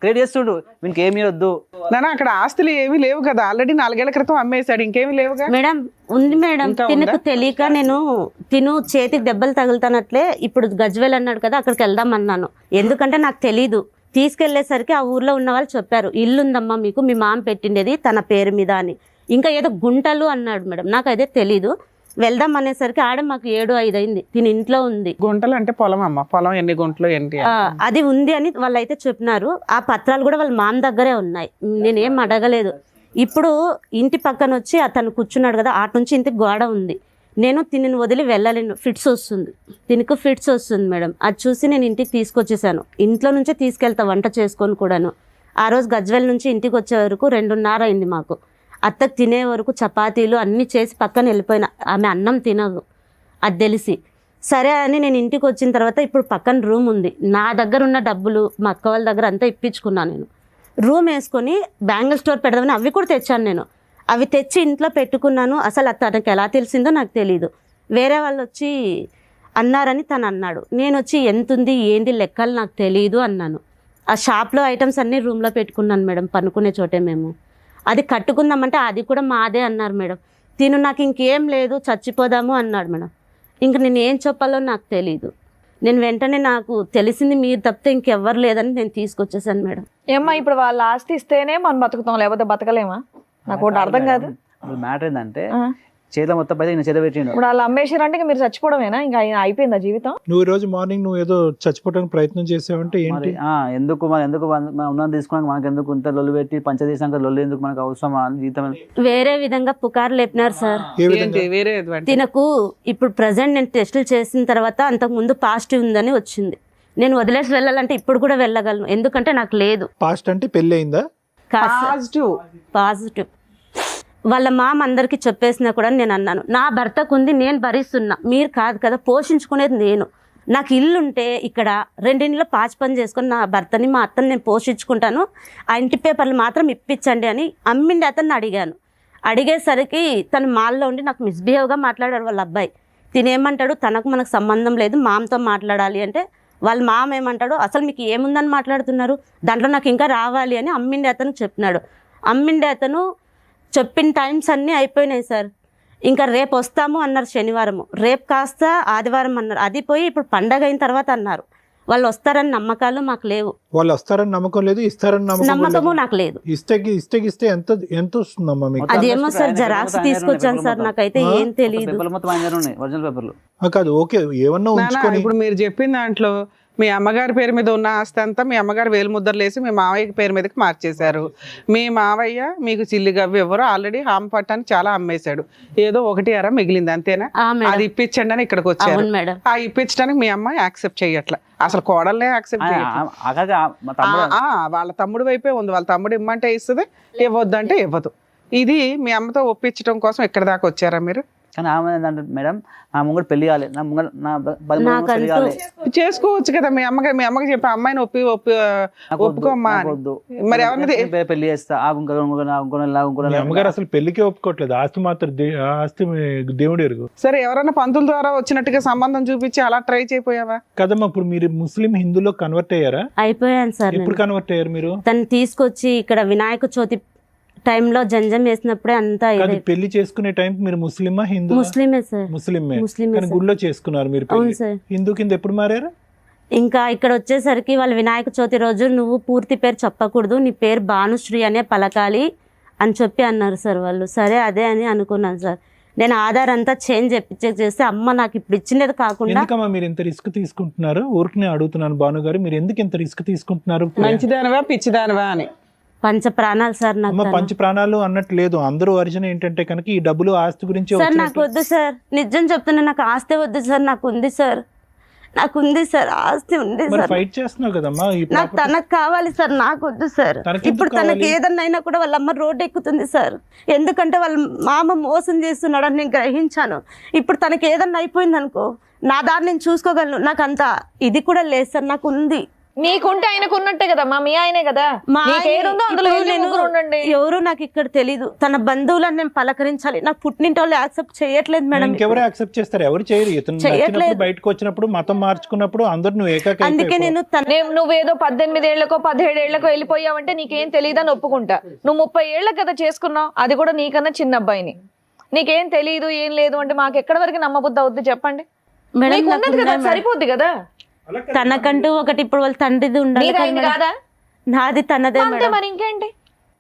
క్రియేట్ చేస్తుండు, వీనికి ఏమీ వద్దు. నాన్న అక్కడ ఆస్తులు ఏమీ లేవు కదా, ఆల్రెడీ 4 ఏళ్ల క్రితం అమ్మేశాడు, ఇంకేమీ లేవుగా. మేడం ఉంది మేడం. తినకు తెలియక నేను చేతికి దెబ్బలు తగులుతానట్లే ఇప్పుడు గజ్వేల్ అన్నాడు కదా, అక్కడికి వెళ్దాం అన్నాను. ఎందుకంటే నాకు తెలీదు. తీసుకెళ్లేసరికి ఆ ఊర్లో ఉన్న వాళ్ళు చెప్పారు, ఇల్లు ఉందమ్మా మీకు, మీ మామ పెట్టిండేది తన పేరు మీద అని. ఇంకా ఏదో గుంటలు అన్నాడు మేడం, నాకు అదే తెలీదు. వెళ్దాం అనేసరికి ఆడ మాకు 7-5 అయింది. తిని ఇంట్లో ఉంది. గుంటలు అంటే పొలం అమ్మ, పొలం ఎన్ని గుంటలు ఏంటి అది ఉంది అని వాళ్ళు అయితే చెప్పినారు. ఆ పత్రాలు కూడా వాళ్ళ మామ దగ్గరే ఉన్నాయి, నేనేం అడగలేదు. ఇప్పుడు ఇంటి పక్కన వచ్చి అతను కూర్చున్నాడు కదా, అటు నుంచి ఇంటికి గోడ ఉంది. నేను తిని వదిలి వెళ్ళలేను, ఫిట్స్ వస్తుంది, తినకు ఫిట్స్ వస్తుంది మేడం. అది చూసి నేను ఇంటికి తీసుకొచ్చేసాను. ఇంట్లో నుంచే తీసుకెళ్తా వంట చేసుకొని కూడాను. ఆ రోజు గజ్వేల్ నుంచి ఇంటికి వచ్చే వరకు 2:30 అయింది మాకు. అత్తకు తినే వరకు చపాతీలు అన్నీ చేసి పక్కన వెళ్ళిపోయినా. ఆమె అన్నం తినదు అది తెలిసి. సరే అని నేను ఇంటికి వచ్చిన తర్వాత ఇప్పుడు పక్కన రూమ్ ఉంది, నా దగ్గర ఉన్న డబ్బులు మా అక్క వాళ్ళ దగ్గర అంతా ఇప్పించుకున్నాను. నేను రూమ్ వేసుకొని బ్యాంగిల్ స్టోర్ పెడదామని అవి కూడా తెచ్చాను. నేను అవి తెచ్చి ఇంట్లో పెట్టుకున్నాను. అసలు తనకి ఎలా తెలిసిందో నాకు తెలియదు. వేరే వాళ్ళు వచ్చి అన్నారని తను అన్నాడు. నేను వచ్చి ఎంత ఉంది ఏంది లెక్కలు నాకు తెలియదు అన్నాను. ఆ షాప్లో ఐటమ్స్ అన్నీ రూమ్లో పెట్టుకున్నాను మేడం, పనుకునే చోటే. మేము అది కట్టుకుందామంటే అది కూడా మాదే అన్నారు మేడం. తిను నాకు ఇంకేం లేదు చచ్చిపోదాము అన్నాడు మేడం. ఇంక నేను ఏం చెప్పాలో నాకు తెలీదు. నేను వెంటనే నాకు తెలిసింది మీరు తప్పితే ఇంకెవ్వరు లేదని నేను తీసుకొచ్చేసాను మేడం. ఏమ్మా ఇప్పుడు వాళ్ళ ఆస్తి ఇస్తేనే మనం బతుకుతాం, లేకపోతే బతకలేమా? నాకు ఒకటి అర్థం కాదు. మ్యాటర్ ఏంటంటే చేతిలో మొత్తం పైన ఈయన చేత పెట్టిండు. ఇప్పుడు వాళ్ళు అమ్మేశారంటే ఇంకా మీరు చచ్చిపోవడమేనా? ఇంకా అయిపోయిందా జీవితం? నువ్వు ఈ రోజు మార్నింగ్ నువ్వు ఏదో చచ్చిపోవడానికి ప్రయత్నం చేసావంటే ఏంటి? ఎందుకు మనం ఉన్నది తీసుకున్నాక మనకు ఎందుకు ఇంత లొల్లు పెట్టి పంచదేశాక లొల్లు ఎందుకు మనకు అవసరమా అని జీవితం. వేరే విధంగా పుకారు లేపినారు సార్. ఏ విధంగా? ఏంటి వేరే తినకు ఇప్పుడు ప్రజెంట్ నేను టెస్టులు చేసిన తర్వాత అంతకు ముందు పాజిటివ్ ఉందని వచ్చింది. నేను వదిలేసి వెళ్ళాలంటే ఇప్పుడు కూడా వెళ్ళగలను, ఎందుకంటే నాకు లేదు. పాస్ట్ అంటే పెళ్లి అయిందా? పాజిటివ్ వాళ్ళ మామ అందరికీ చెప్పేసినా కూడా నేను అన్నాను, నా భర్తకు ఉంది, నేను భరిస్తున్నా, మీరు కాదు కదా పోషించుకునేది నేను. నాకు ఇల్లు ఉంటే ఇక్కడ 2 ఇంట్లో పాచి పని చేసుకొని నా భర్తని మా అత్తని నేను పోషించుకుంటాను, ఆ ఇంటి పేపర్లు మాత్రం ఇప్పించండి అని అమ్మిండి అతన్ని అడిగాను. అడిగేసరికి తను మాల్లో ఉండి నాకు మిస్బిహేవ్గా మాట్లాడాడు వాళ్ళ అబ్బాయి. తినేమంటాడు, తనకు మనకు సంబంధం లేదు, మామతో మాట్లాడాలి అంటే వాళ్ళ మామ ఏమంటాడు, అసలు మీకు ఏముందని మాట్లాడుతున్నారు, దాంట్లో నాకు ఇంకా రావాలి అని అమ్మిండి అతను చెప్పినాడు. అమ్మిండి అతను చెప్పిన టైమ్స్ అన్నీ అయిపోయినాయి సార్. ఇంకా రేపు వస్తాము అన్నారు శనివారము, రేపు కాస్త ఆదివారం అన్నారు. అది పోయి ఇప్పుడు పండగ అయిన తర్వాత అన్నారు. వాళ్ళు వస్తారని నమ్మకాలు మాకు లేవు. వాళ్ళు వస్తారని నమ్మకం లేదు, ఇస్తారని నమ్మకము నాకు లేదు. ఇస్తే ఎంత వస్తుందమ్మా మీకు? అదేమో సార్ జెరాక్స్ తీసుకొచ్చాను సార్, నాకైతే ఏం తెలియదు. కాదు ఓకే, ఏమన్నా ఉంచుకొని. ఇప్పుడు మీరు చెప్పిన దాంట్లో మీ అమ్మగారి పేరు మీద ఉన్న ఆస్తి అంతా మీ అమ్మగారు వేలుముద్రలు వేసి మీ మావయ్య పేరు మీదకి మార్చేశారు. మీ మావయ్య మీకు చిల్లి గవ్వి ఎవరో ఆల్రెడీ హామ్ పట్టాన్ని చాలా అమ్మేశాడు, ఏదో 1 మిగిలింది అంతేనా? అది ఇప్పించండి అని ఇక్కడికి వచ్చారు. ఆ ఇప్పించడానికి మీ అమ్మాయి యాక్సెప్ట్ చేయట్లే, అసలు కోడలే యాక్సెప్ట్ చేయట్లేదు. వాళ్ళ తమ్ముడు వైపే ఉంది, వాళ్ళ తమ్ముడు ఇమ్మంటే ఇస్తుంది, ఇవ్వద్దంటే ఇవ్వదు. ఇది మీ అమ్మతో ఒప్పించడం కోసం ఇక్కడ దాకా వచ్చారా మీరు? కానీ ఆమె ఏంటంటే మేడం, నా ముంగడు పెళ్లి కాలే, నా ముంగడు పెళ్లి కాలే, చేసుకోవచ్చు కదా మీ అమ్మకి చెప్పి అమ్మాయిని ఒప్పుకోమ్మా. మరి ఎవరిని పెళ్లి చేస్తా అమ్మగారు అసలు పెళ్లికే ఒప్పుకోవట్లేదు, ఆస్తి మాత్రం ఆస్తి దేవుడు ఎరుగు. సరే ఎవరైనా పంతుల ద్వారా వచ్చినట్టుగా సంబంధం చూపించి అలా ట్రై చేయపోయావా? కదమ్మా, ఇప్పుడు మీరు ముస్లిం హిందూలో కన్వర్ట్ అయ్యారా? అయిపోయాను సార్. ఎప్పుడు కన్వర్ట్ అయ్యారు మీరు? తను తీసుకొచ్చి ఇక్కడ వినాయక చవితి టైంలో జంజం వేసినప్పుడే అంతా. పెళ్లి చేసుకునే టైం మీరు ముస్లిమా హిందూ? ముస్లిమే సార్. ముస్లిమే. కానీ గుడిలో చేసుకున్నారు మీరు. హిందూ కింద ఎప్పుడు మారారు? ఇంకా ఇక్కడ వచ్చేసరికి వాళ్ళు వినాయక చవితి రోజు నువ్వు పూర్తి పేరు చెప్పకూడదు, నీ పేరు భానుశ్రీ అనే పలకాలి అని చెప్పి అన్నారు సార్ వాళ్ళు. సరే అదే అని అనుకున్నాను సార్. నేను ఆధార్ అంతా చేంజ్ చేస్తే అమ్మ నాకు ఇప్పుడు ఇచ్చినది కాకుండా. ఎందుకమ్మా మీరు ఇంత రిస్క్ తీసుకుంటున్నారు? ఊరికనే అడుగుతున్నాను భాను గారు, మీరు ఎందుకు ఇంత రిస్క్ తీసుకుంటున్నారు? మంచిదానవా పిచ్చిదానవా అని. పంచ ప్రాణాలు సార్ నాకు. పంచ ప్రాణాలు అన్నట్టు లేదు, అందరూ ఒరిజిన్ ఏంటంటే కనుక ఈ డబ్బులు ఆస్తి గురించి. సార్ నాకు వద్దు సార్, నిజం చెప్తున్నా, నాకు ఆస్తి వద్దు సార్, నాకు ఉంది సార్, నాకు ఉంది సార్, ఆస్తి ఉంది సార్. ఫైట్ చేస్తున్నావు కదమ్మా. నాకు తనకు కావాలి సార్, నాకు వద్దు సార్. ఇప్పుడు తనకి ఏదన్నా అయినా కూడా వాళ్ళ అమ్మ రోడ్డు ఎక్కుతుంది సార్, ఎందుకంటే వాళ్ళ మామ మోసం చేస్తున్నాడు అని నేను గ్రహించాను. ఇప్పుడు తనకి ఏదన్నా అయిపోయింది అనుకో, నా దాన్ని నేను చూసుకోగలను, నాకు అంత ఇది కూడా లేదు సార్, నాకు ఉంది. నీకుంటే ఆయనకు ఉన్నట్టే కదమ్మా, మీ ఆయనే కదా. ఎవరు నాకు ఇక్కడ తెలీదు, తన బంధువులను నేను పలకరించాలి, నాకు పుట్టినింటి వాళ్ళు యాక్సెప్ట్ చేయట్లేదు మేడం. ఇంకెవరు యాక్సెప్ట్ చేస్తారు? ఎవరు చేయరు. ఇతను బయటకు వచ్చినప్పుడు మతం మార్చుకున్నప్పుడు అందరు నువ్వు ఏకాకి. అందుకే నువ్వేదో 18 ఏళ్లకో 17 ఏళ్లకో వెళ్ళిపోయావంటే నీకేం తెలియదని ఒప్పుకుంటా. నువ్వు 30 ఏళ్ల కదా చేసుకున్నావు, అది కూడా నీకన్నా చిన్న అబ్బాయిని. నీకేం తెలియదు ఏం లేదు అంటే మాకు ఎక్కడి వరకు నమ్మబుద్ధి అవుద్ది చెప్పండి? సరిపోద్ది కదా. తనకంటూ ఒకటి ఇప్పుడు వాళ్ళ తండ్రిది ఉండాలి కదా, నాది తనదే. మరి ఇంకేంటి?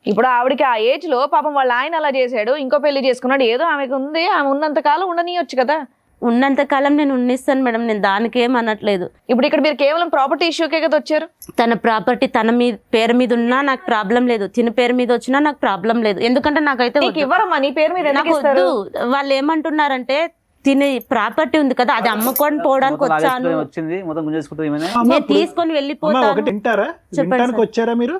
ఇప్పుడు ఆవిడకి ఆ ఏజ్ లో పాపం వాళ్ళ ఆయన అలా చేశాడు, ఇంకో పెళ్లి చేసుకున్నాడు, ఏదో ఆమెకు ఉంది, ఆమె ఉన్నంత కాలం ఉండనియొచ్చు కదా. ఉన్నంత కాలం నేను ఉన్నిస్తాను మేడం, నేను దానికి ఏం అనట్లేదు. ఇప్పుడు ఇక్కడ మీరు కేవలం ప్రాపర్టీ ఇష్యూకే కదా వచ్చారు. తన ప్రాపర్టీ తన మీద పేరు మీద ఉన్నా నాకు ప్రాబ్లం లేదు, తిన పేరు మీద వచ్చినా నాకు ప్రాబ్లం లేదు, ఎందుకంటే నాకైతే ఇవ్వరమ్మా నీ పేరు మీద. నాకు వద్దు. వాళ్ళు ఏమంటున్నారంటే తినే ప్రాపర్టీ ఉంది కదా, అది అమ్ముకొని పోవడానికి వచ్చాను, నేను తీసుకొని వెళ్ళిపోతాను. వచ్చారా మీరు?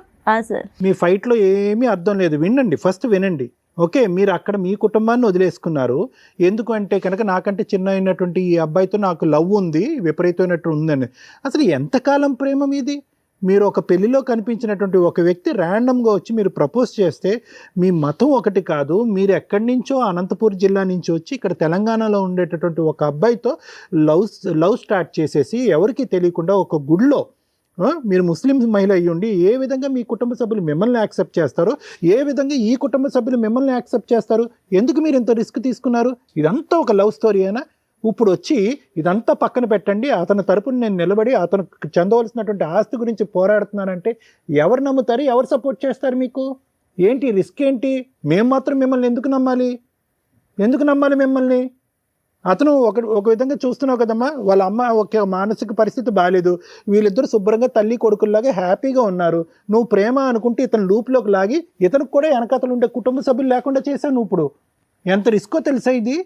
మీ ఫైట్ లో ఏమీ అర్థం లేదు, వినండి, ఫస్ట్ వినండి. ఓకే, మీరు అక్కడ మీ కుటుంబాన్ని వదిలేసుకున్నారు. ఎందుకంటే కనుక నాకంటే చిన్న అయినటువంటి ఈ అబ్బాయితో నాకు లవ్ ఉంది, విపరీతమైనట్టు ఉందని. అసలు ఎంతకాలం ప్రేమ మీది? మీరు ఒక పెళ్లిలో కనిపించినటువంటి ఒక వ్యక్తి ర్యాండమ్గా వచ్చి మీరు ప్రపోజ్ చేస్తే మీ మతం ఒకటి కాదు, మీరు ఎక్కడి నుంచో అనంతపూర్ జిల్లా నుంచి వచ్చి ఇక్కడ తెలంగాణలో ఉండేటటువంటి ఒక అబ్బాయితో లవ్ స్టార్ట్ చేసేసి ఎవరికి తెలియకుండా ఒక గుడిలో మీరు ముస్లిం మహిళ అయ్యుండి ఏ విధంగా మీ కుటుంబ సభ్యులు మిమ్మల్ని యాక్సెప్ట్ చేస్తారో, ఏ విధంగా ఈ కుటుంబ సభ్యులు మిమ్మల్ని యాక్సెప్ట్ చేస్తారు? ఎందుకు మీరు ఇంత రిస్క్ తీసుకున్నారు? ఇదంతా ఒక లవ్ స్టోరీ అయినా? ఇప్పుడు వచ్చి ఇదంతా పక్కన పెట్టండి, అతని తరపున నేను నిలబడి అతను చెందవలసినటువంటి ఆస్తి గురించి పోరాడుతున్నానంటే ఎవరు నమ్ముతారు, ఎవరు సపోర్ట్ చేస్తారు మీకు? ఏంటి రిస్క్ ఏంటి? మేము మాత్రం మిమ్మల్ని ఎందుకు నమ్మాలి? ఎందుకు నమ్మాలి మిమ్మల్ని? అతను ఒక విధంగా చూస్తున్నావు కదమ్మా, వాళ్ళ అమ్మ ఒక మానసిక పరిస్థితి బాగాలేదు, వీళ్ళిద్దరు శుభ్రంగా తల్లి కొడుకుల్లాగా హ్యాపీగా ఉన్నారు. నువ్వు ప్రేమ అనుకుంటే ఇతను లూప్లోకి లాగి ఇతనికి కూడా వెనకతలు ఉండే కుటుంబ సభ్యులు లేకుండా చేశాను. నువ్వు ఇప్పుడు ఎంత రిస్కో తెలుసా ఇది?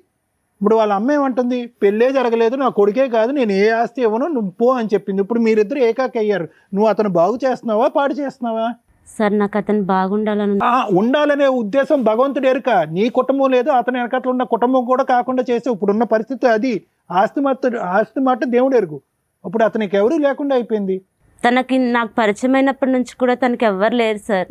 ఇప్పుడు వాళ్ళ అమ్మ ఏమంటుంది, పెళ్ళే జరగలేదు, నా కొడుకే కాదు, నేను ఏ ఆస్తి ఇవ్వను, నువ్వు పో అని చెప్పింది. ఇప్పుడు మీరిద్దరు ఏకాకి అయ్యారు. నువ్వు అతను బాగు చేస్తున్నావా, పాడు చేస్తున్నావా? సార్ నాకు అతను బాగుండాలని ఉండాలనే ఉద్దేశం భగవంతుడు ఎరుక. నీ కుటుంబం లేదు, అతని వెనకట్లు ఉన్న కుటుంబం కూడా కాకుండా చేసే ఇప్పుడున్న పరిస్థితి అది. ఆస్తి మాట దేవుడు ఎరుగు. ఇప్పుడు అతనికి ఎవరు లేకుండా అయిపోయింది. తనకి నాకు పరిచయం అయినప్పటి నుంచి కూడా తనకి ఎవ్వరు లేరు సార్.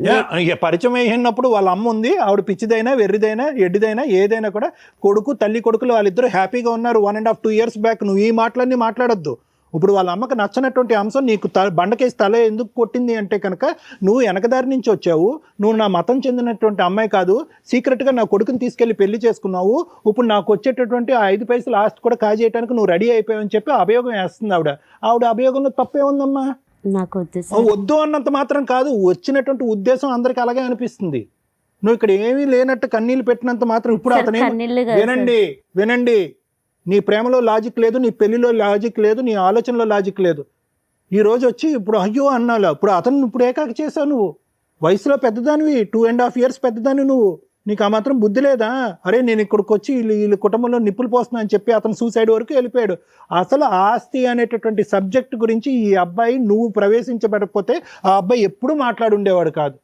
పరిచయం అయినప్పుడు వాళ్ళ అమ్మ ఉంది, ఆవిడ పిచ్చిదైనా వెర్రిదైనా ఎడ్డిదైనా ఏదైనా కూడా కొడుకు తల్లి కొడుకులు వాళ్ళిద్దరూ హ్యాపీగా ఉన్నారు 1.5 2 years బ్యాక్. నువ్వు ఈ మాటలన్నీ మాట్లాడొద్దు. ఇప్పుడు వాళ్ళ అమ్మకి నచ్చనటువంటి అంశం నీకు బండకేసి తల ఎందుకు కొట్టింది అంటే కనుక నువ్వు వెనకదారి నుంచి వచ్చావు, నువ్వు నా మతం చెందినటువంటి అమ్మాయి కాదు, సీక్రెట్గా నా కొడుకుని తీసుకెళ్లి పెళ్లి చేసుకున్నావు, ఇప్పుడు నాకు వచ్చేటటువంటి 5 పైసలు ఆస్తి కూడా కాజేయడానికి నువ్వు రెడీ అయిపోయావని చెప్పి అభియోగం వేస్తుంది ఆవిడ అభియోగంలో తప్పేముందమ్మా? నాకు వద్దు అన్నంత మాత్రం కాదు, వచ్చినటువంటి ఉద్దేశం అందరికి అలాగే అనిపిస్తుంది. నువ్వు ఇక్కడ ఏమీ లేనట్టు కన్నీళ్ళు పెట్టినంత మాత్రం ఇప్పుడు అతనే వినండి, నీ ప్రేమలో లాజిక్ లేదు, నీ పెళ్లిలో లాజిక్ లేదు, నీ ఆలోచనలో లాజిక్ లేదు. ఈ రోజు వచ్చి ఇప్పుడు అయ్యో అన్నావు, ఇప్పుడు అతను ఇప్పుడు ఏకాకి చేసావు. నువ్వు వయసులో పెద్దదానివి, 2.5 years పెద్దదానివి నువ్వు. నీకు ఆ మాత్రం బుద్ధి లేదా? అరే నేను ఇక్కడికి వచ్చి వీళ్ళ కుటుంబంలో నిప్పులు పోస్తున్నా అని చెప్పి అతను సూసైడ్ వరకు వెళ్ళిపోయాడు. అసలు ఆస్తి అనేటటువంటి సబ్జెక్ట్ గురించి ఈ అబ్బాయి నువ్వు ప్రవేశించబడకపోతే ఆ అబ్బాయి ఎప్పుడూ మాట్లాడుండేవాడు కాదు.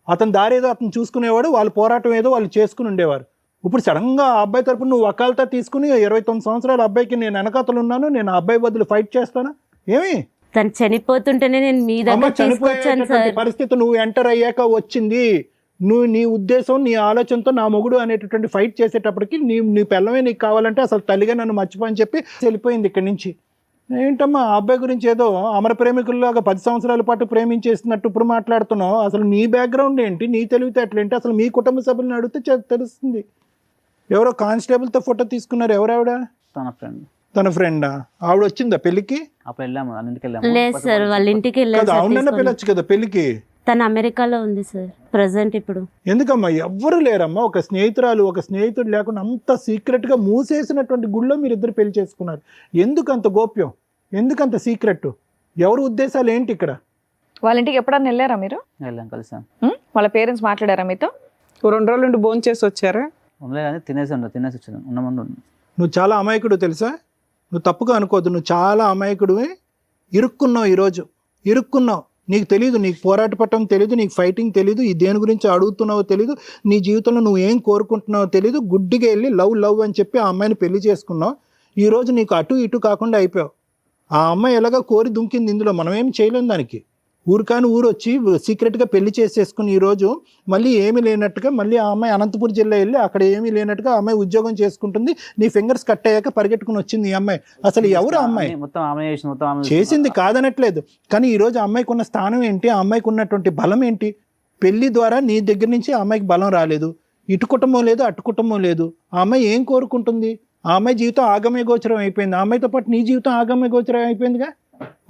అతని దారేదో అతను చూసుకునేవాడు, వాళ్ళ పోరాటం ఏదో వాళ్ళు చేసుకుని ఉండేవారు. ఇప్పుడు సడన్గా ఆ అబ్బాయి తరపున నువ్వు వకాల్తా తీసుకుని 29 సంవత్సరాల అబ్బాయికి నేను వెనకాతలు ఉన్నాను, నేను ఆ అబ్బాయి బదులు ఫైట్ చేస్తాను. ఏమి తను చనిపోతుంటేనే నేను మీ దగ్గర తీసుకొచ్చాను సార్. పరిస్థితి నువ్వు ఎంటర్ అయ్యాక వచ్చింది. నువ్వు నీ ఉద్దేశం నీ ఆలోచనతో నా మొగుడు అనేటటువంటి ఫైట్ చేసేటప్పటికి నీ పిల్లమే నీకు కావాలంటే అసలు తల్లిగా నన్ను మర్చిపోని చెప్పి వెళ్ళిపోయింది ఇక్కడి నుంచి. ఏంటమ్మా ఆ అబ్బాయి గురించి ఏదో అమర ప్రేమికుల్లాగా 10 సంవత్సరాల పాటు ప్రేమించేస్తున్నట్టు ఇప్పుడు మాట్లాడుతున్నావు. అసలు నీ బ్యాక్గ్రౌండ్ ఏంటి, నీ తెలివితేటలు ఏంటి, అసలు మీ కుటుంబ సభ్యులను అడిగితే తెలుస్తుంది. ఎవరో కానిస్టేబుల్తో ఫోటో తీసుకున్నారు, ఎవరావిడ? తన ఫ్రెండా? ఆవిడ వచ్చిందా పెళ్లికి? లేదు సార్, వాళ్ళ ఇంటికి అవునన్నా పిల్లొచ్చు కదా పెళ్లికి. తను అమెరికాలో ఉంది సార్ ప్రజెంట్ ఇప్పుడు. ఎందుకమ్మా ఎవ్వరు లేరమ్మా, ఒక స్నేహితురాలు ఒక స్నేహితుడు లేకుండా అంత సీక్రెట్గా మూసేసినటువంటి గుళ్ళో మీరు ఇద్దరు పెళ్లి చేసుకున్నారు. ఎందుకు అంత గోప్యం, ఎందుకు అంత సీక్రెట్? ఎవరి ఉద్దేశాలు ఏంటి ఇక్కడ? వాళ్ళ ఇంటికి ఎప్పుడన్నా వెళ్ళారా మీరు? కలిసాం. వాళ్ళ పేరెంట్స్ మాట్లాడారా మీతో? 2 రోజుల నుండి భోజనం చేసి వచ్చారా? తినేసి వచ్చాను. నువ్వు చాలా అమాయకుడు తెలుసా, నువ్వు తప్పుగా అనుకోవద్దు, నువ్వు చాలా అమాయకుడివి. ఇరుక్కున్నావు, ఈరోజు ఇరుక్కున్నావు. నీకు తెలీదు, నీకు పోరాట పట్టడం తెలీదు, నీకు ఫైటింగ్ తెలీదు, ఈ దేని గురించి అడుగుతున్నావో తెలీదు, నీ జీవితంలో నువ్వు ఏం కోరుకుంటున్నావో తెలీదు. గుడ్డిగా వెళ్ళి లవ్ అని చెప్పి ఆ అమ్మాయిని పెళ్లి చేసుకున్నావు. ఈరోజు నీకు అటు ఇటు కాకుండా అయిపోయావు. ఆ అమ్మాయి ఎలాగ కోరి దుంకింది, ఇందులో మనం ఏం చేయలేం దానికి. ఊరికాని ఊరు వచ్చి సీక్రెట్గా పెళ్లి చేసేసుకుని ఈరోజు మళ్ళీ ఏమీ లేనట్టుగా మళ్ళీ ఆ అమ్మాయి అనంతపూర్ జిల్లా వెళ్ళి అక్కడ ఏమీ లేనట్టుగా ఆ అమ్మాయి ఉద్యోగం చేసుకుంటుంది. నీ ఫింగర్స్ కట్ అయ్యాక పరిగెట్టుకుని వచ్చింది ఈ అమ్మాయి. అసలు ఎవరు అమ్మాయి? చేసింది కాదనట్లేదు, కానీ ఈరోజు అమ్మాయికి ఉన్న స్థానం ఏంటి, ఆ అమ్మాయికి ఉన్నటువంటి బలం ఏంటి? పెళ్లి ద్వారా నీ దగ్గర నుంచి ఆ అమ్మాయికి బలం రాలేదు, ఇటు కుటుంబం లేదు అటు కుటుంబం లేదు. ఆ అమ్మాయి ఏం కోరుకుంటుంది? ఆ అమ్మాయి జీవితం ఆగమ్య గోచరం అయిపోయింది. ఆ అమ్మాయితో పాటు నీ జీవితం ఆగమ్య గోచరం అయిపోయిందిగా.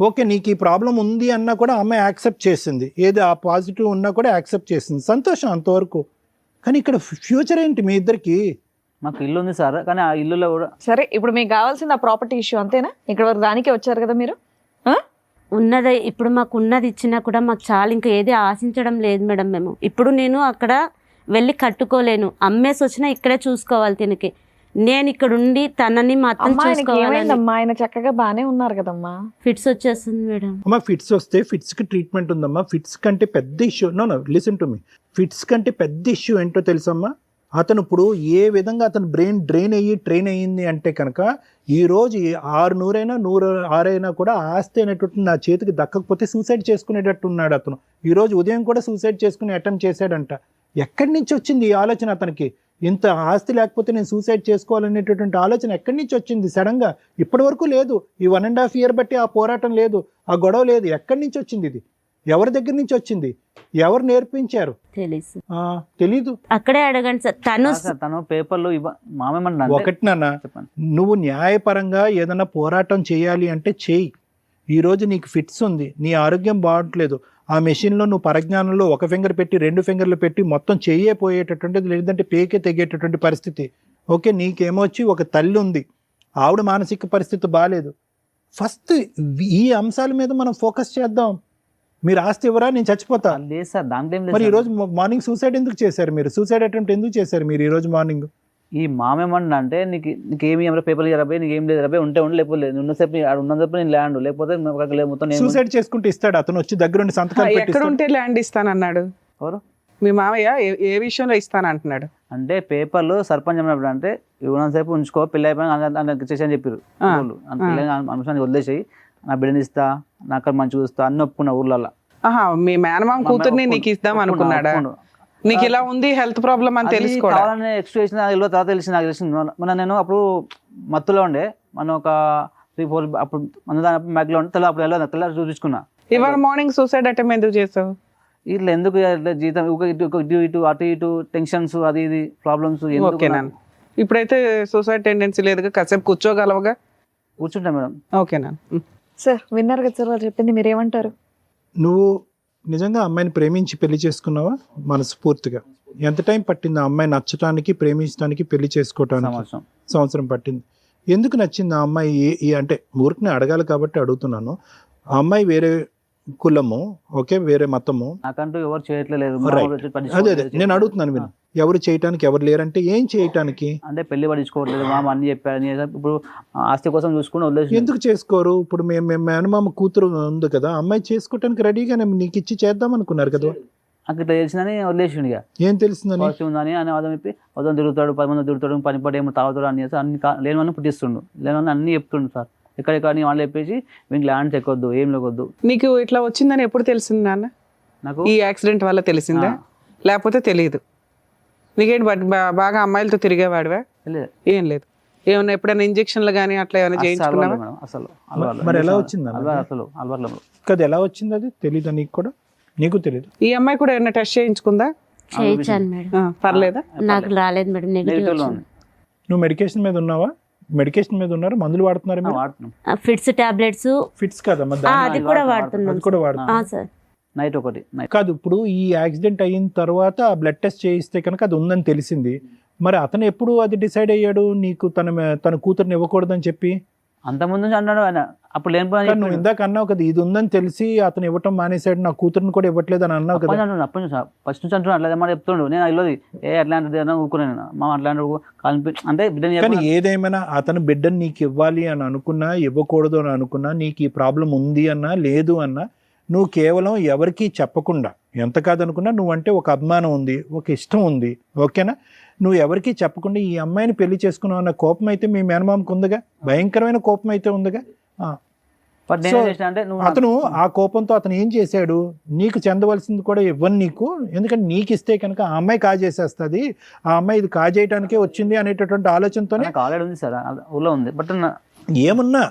ఓకే, నీకు ఈ ప్రాబ్లం ఉంది అన్నా కూడా అమ్మాయి యాక్సెప్ట్ చేసింది, ఏది ఆ పాజిటివ్ ఉన్నా కూడా యాక్సెప్ట్ చేసింది, సంతోషం అంతవరకు. కానీ ఇక్కడ ఫ్యూచర్ ఏంటి మీ ఇద్దరికి? మాకు ఇల్లు ఉంది సార్, కానీ ఆ ఇల్లులో కూడా సరే ఇప్పుడు మీకు కావాల్సింది ఆ ప్రాపర్టీ ఇష్యూ అంతేనా? ఇక్కడ వరకు దానికే వచ్చారు కదా మీరు. ఉన్నది ఇప్పుడు మాకు ఉన్నది ఇచ్చినా కూడా మాకు చాలా, ఇంకా ఏది ఆశించడం లేదు మేడం. మేము ఇప్పుడు నేను అక్కడ వెళ్ళి కట్టుకోలేను, అమ్మేసి వచ్చినా ఇక్కడే చూసుకోవాలి తినకి. నేను ఇక్కడ ఉండి తనని మాత్రం చూసుకోవాలమ్మా. ఆయన చక్కగా బానే ఉన్నారు కదమ్మా. ఫిట్స్ వచ్చేస్తుంది మేడం. అమ్మా ఫిట్స్ వస్తే ఫిట్స్ కి ట్రీట్మెంట్ ఉందమ్మా. ఫిట్స్ కంటే పెద్ద issue listen to me, fits కంటే పెద్ద ఇష్యూ ఏంటో తెలుసమ్మా? అతను ఇప్పుడు ఏ విధంగా అతను బ్రెయిన్ ట్రైన్ అయ్యింది అంటే కనుక ఈరోజు 600 అయినా 106 అయినా కూడా ఆస్తి అనేటువంటి నా చేతికి దక్కకపోతే సూసైడ్ చేసుకునేటట్టు ఉన్నాడు అతను. ఈరోజు ఉదయం కూడా సూసైడ్ చేసుకుని అటెంప్ట్ చేశాడంట. ఎక్కడి నుంచి వచ్చింది ఈ ఆలోచన అతనికి? ఇంత ఆస్తి లేకపోతే నేను సూసైడ్ చేసుకోవాలనేటటువంటి ఆలోచన ఎక్కడి నుంచి వచ్చింది సడన్గా? ఇప్పటి వరకు లేదు. ఈ 1.5 year బట్టి ఆ పోరాటం లేదు, ఆ గొడవ లేదు. ఎక్కడి నుంచి వచ్చింది ఇది? ఎవరి దగ్గర నుంచి వచ్చింది? ఎవరు నేర్పించారు? తెలీదు. అక్కడే అడగండి సార్. తను పేపర్లు మామేమన్నా ఒకటి నాన్న, నువ్వు న్యాయపరంగా ఏదైనా పోరాటం చేయాలి అంటే చేయి. ఈరోజు నీకు ఫిట్స్ ఉంది, నీ ఆరోగ్యం బాగుంటలేదు, ఆ మెషిన్లో నువ్వు పరజ్ఞానంలో ఒక ఫింగర్ పెట్టి 2 ఫింగర్లు పెట్టి మొత్తం చెయ్యే పోయేటటువంటిది, లేదంటే పేకే తెగేటటువంటి పరిస్థితి. ఓకే, నీకేమొచ్చి ఒక తల్లి ఉంది, ఆవిడ మానసిక పరిస్థితి బాగాలేదు. ఫస్ట్ ఈ అంశాల మీద మనం ఫోకస్ చేద్దాం. మీరు ఆస్తి ఇవ్వరా, నేను చచ్చిపోతా. లేదు సార్, దాంట్లో మరి ఈరోజు మార్నింగ్ సూసైడ్ ఎందుకు చేశారు? మీరు సూసైడ్ అటెంప్ట్ ఎందుకు చేశారు మీరు ఈరోజు మార్నింగ్? ఈ మామేమన్నా అంటే నీకేమి పేపర్లు ఇవ్వరాబాయి, నీకు ఏం లేదు రాబాయి, ఉంటే లేకపోతే లేదు, ఉన్నసేపు ఉన్నసేపు నేను ల్యాండ్, లేకపోతే మొత్తం సూసైడ్ చేసుకుంటే ఇస్తాడు అతను వచ్చి దగ్గరుండి సంతకాలు పెట్టి? ఎక్కడ ఉంటే ల్యాండ్ ఇస్తానన్నాడు ఎవరు? మీ మామయ్య ఏ విషయంలో ఇస్తానంటున్నాడు? అంటే పేపర్లు సర్పంచ్ అన్నప్పుడు అంటే ఉన్నసేపు ఉంచుకో, పెళ్ళి అయిపోయినా చేసి అని చెప్పారు. అంశాన్ని వదిలేసి నా బిడ్డని ఇస్తా, నా అక్కడ మంచిగా చూస్తా అన్ని ఒప్పుకున్నా ఊర్లలో. మీ మేనమామ కూతుర్ని నీకు ఇద్దాం అనుకున్నాడా? నీకు ఇలా ఉంది హెల్త్ ప్రాబ్లం అని తెలుసుకోవాలి. ఎక్స్ప్రెషన్ తర్వాత తెలిసి నాకు తెలిసింది. మన నేను అప్పుడు మత్తులో ఉండే, మనం ఒక 3-4 అప్పుడు మన మ్యాగ్లో ఉంటే తెల్ల చూపించుకున్నా. ఇవాళ మార్నింగ్ సూసైడ్ అటెంప్ట్ ఎందుకు చేసావు? ఇట్లా ఎందుకు జీతం ఇటు అటు ఇటు టెన్షన్స్, అది ఇది ప్రాబ్లమ్స్. ఓకేనా, ఇప్పుడైతే సూసైడ్ టెండెన్సీ లేదుగా, కాసేపు కూర్చోగలవుగా? కూర్చుంటా మేడం. ఓకేనా సార్, విన్నారు కదా సార్ వాళ్ళు చెప్పింది, మీరేమంటారు? నువ్వు నిజంగా అమ్మాయిని ప్రేమించి పెళ్లి చేసుకున్నావా మనస్ఫూర్తిగా? ఎంత టైం పట్టింది ఆ అమ్మాయి నచ్చటానికి, ప్రేమించడానికి, పెళ్లి చేసుకోవటానికి? సంవత్సరం పట్టింది. ఎందుకు నచ్చింది ఆ అమ్మాయి? అంటే ఊరికనే అడగాలి కాబట్టి అడుగుతున్నాను. ఆ అమ్మాయి వేరే కులము, ఓకే, వేరే మతము, నాకంటూ ఎవరు చేయట్లేదు. అదే నేను అడుగుతున్నాను. మీరు ఎవరు చేయటానికి ఎవరు లేరంటే ఏం చేయటానికి? అంటే పెళ్లి పడించుకోవట్లేదు, మామ అన్ని చెప్పారు. ఇప్పుడు ఆస్తి కోసం చూసుకుని వదిలేసి ఎందుకు చేసుకోరు? ఇప్పుడు మేము మేనమామ కూతురు ఉంది కదా, అమ్మాయి చేసుకోవటానికి రెడీగానే నీకు ఇచ్చి చేద్దాం అనుకున్నారు కదా. నాకు ఇట్లా తెలిసిందని వదిలేసిండు. ఇక ఏం తెలిసిందని? ఉందని అని వాదం చెప్పి వదం తిరుగుతాడు, 10 మంది తిరుగుతాడు, పనిపడి ఏమో తాగుతాడు అని అన్ని లేని వాళ్ళని పుట్టిస్తుండు, లేని వాళ్ళని అన్ని చెప్తుండు. సార్ ఎక్కడెక్కడ వాళ్ళు చెప్పేసి వీళ్ళకి ల్యాండ్స్ ఎక్కొద్దు, ఏం లేకొద్దు. నీకు ఇట్లా వచ్చిందని ఎప్పుడు తెలిసింది నాన్న? నాకు ఈ యాక్సిడెంట్ వల్ల తెలిసిందా, లేకపోతే తెలియదు? నీకేంటి బాగా అమ్మాయిలతో తిరిగేవాడివా? ఏం లేదు. ఏమన్నా ఎప్పుడైనా ఇంజక్షన్లు కానీ అట్లా ఏమైనా చేయించుకున్నావా? అసలు మరి ఎలా వచ్చింది అసలు అలవాట్లు కదా? ఎలా వచ్చింది అది తెలీదా నీకు కూడా? నీకు తెలియదు. ఈ అమ్మాయి కూడా ఏమైనా టెస్ట్ చేయించుకుందా? చేయించాను మేడం. పర్లేదా? నాకు రాలేదు మేడం, నెగిటివ్. నువ్వు మెడికేషన్ మీద ఉన్నావా? మెడికేషన్ మీద ఉన్నారు, మందులు వాడుతున్నారు? Fits tablets. ఫిట్స్ కదా, అది కూడా వాడుతున్నాను సార్. నైట్ ఒకటి కాదు. ఇప్పుడు ఈ యాక్సిడెంట్ అయిన తర్వాత బ్లడ్ టెస్ట్ చేయిస్తే కనుక అది ఉందని తెలిసింది. మరి అతను ఎప్పుడు అది డిసైడ్ అయ్యాడు నీకు తన కూతుర్ని ఇవ్వకూడదని చెప్పి? అంతకుముందు అన్నాడు ఆయన. అప్పుడు లేని నువ్వు ఇందాక అన్నావు కదా, ఇది ఉందని తెలిసి అతను ఇవ్వటం మానేశాడు, నా కూతురుని కూడా ఇవ్వట్లేదు అని అన్నావు కదా. ఫస్ట్ నుంచి అంటున్నాడు అట్లా మాట చెప్తుండు. నేను ఇల్లోది అట్లాంటిది ఊరుకున్నాను మా అట్లాంటి అంటే బిడ్డని. కానీ ఏదేమైనా అతను బిడ్డని నీకు ఇవ్వాలి అని అనుకున్నా, ఇవ్వకూడదు అని అనుకున్నా, నీకు ఈ ప్రాబ్లం ఉంది అన్నా లేదు అన్నా, నువ్వు కేవలం ఎవరికి చెప్పకుండా, ఎంత కాదనుకున్నా నువ్వంటే ఒక అభిమానం ఉంది, ఒక ఇష్టం ఉంది, ఓకేనా, నువ్వు ఎవరికి చెప్పకుండా ఈ అమ్మాయిని పెళ్లి చేసుకున్నావు అన్న కోపం అయితే మీ మేనమామకు ఉందిగా, భయంకరమైన కోపం అయితే ఉందిగా. అతను ఆ కోపంతో అతను ఏం చేశాడు, నీకు చెందవలసింది కూడా ఇవ్వను నీకు, ఎందుకంటే నీకు ఇస్తే కనుక ఆ అమ్మాయి కాజేసేస్తుంది, ఆ అమ్మాయి ఇది కాజేయడానికే వచ్చింది అనేటటువంటి ఆలోచనతోనే ఏమున్నా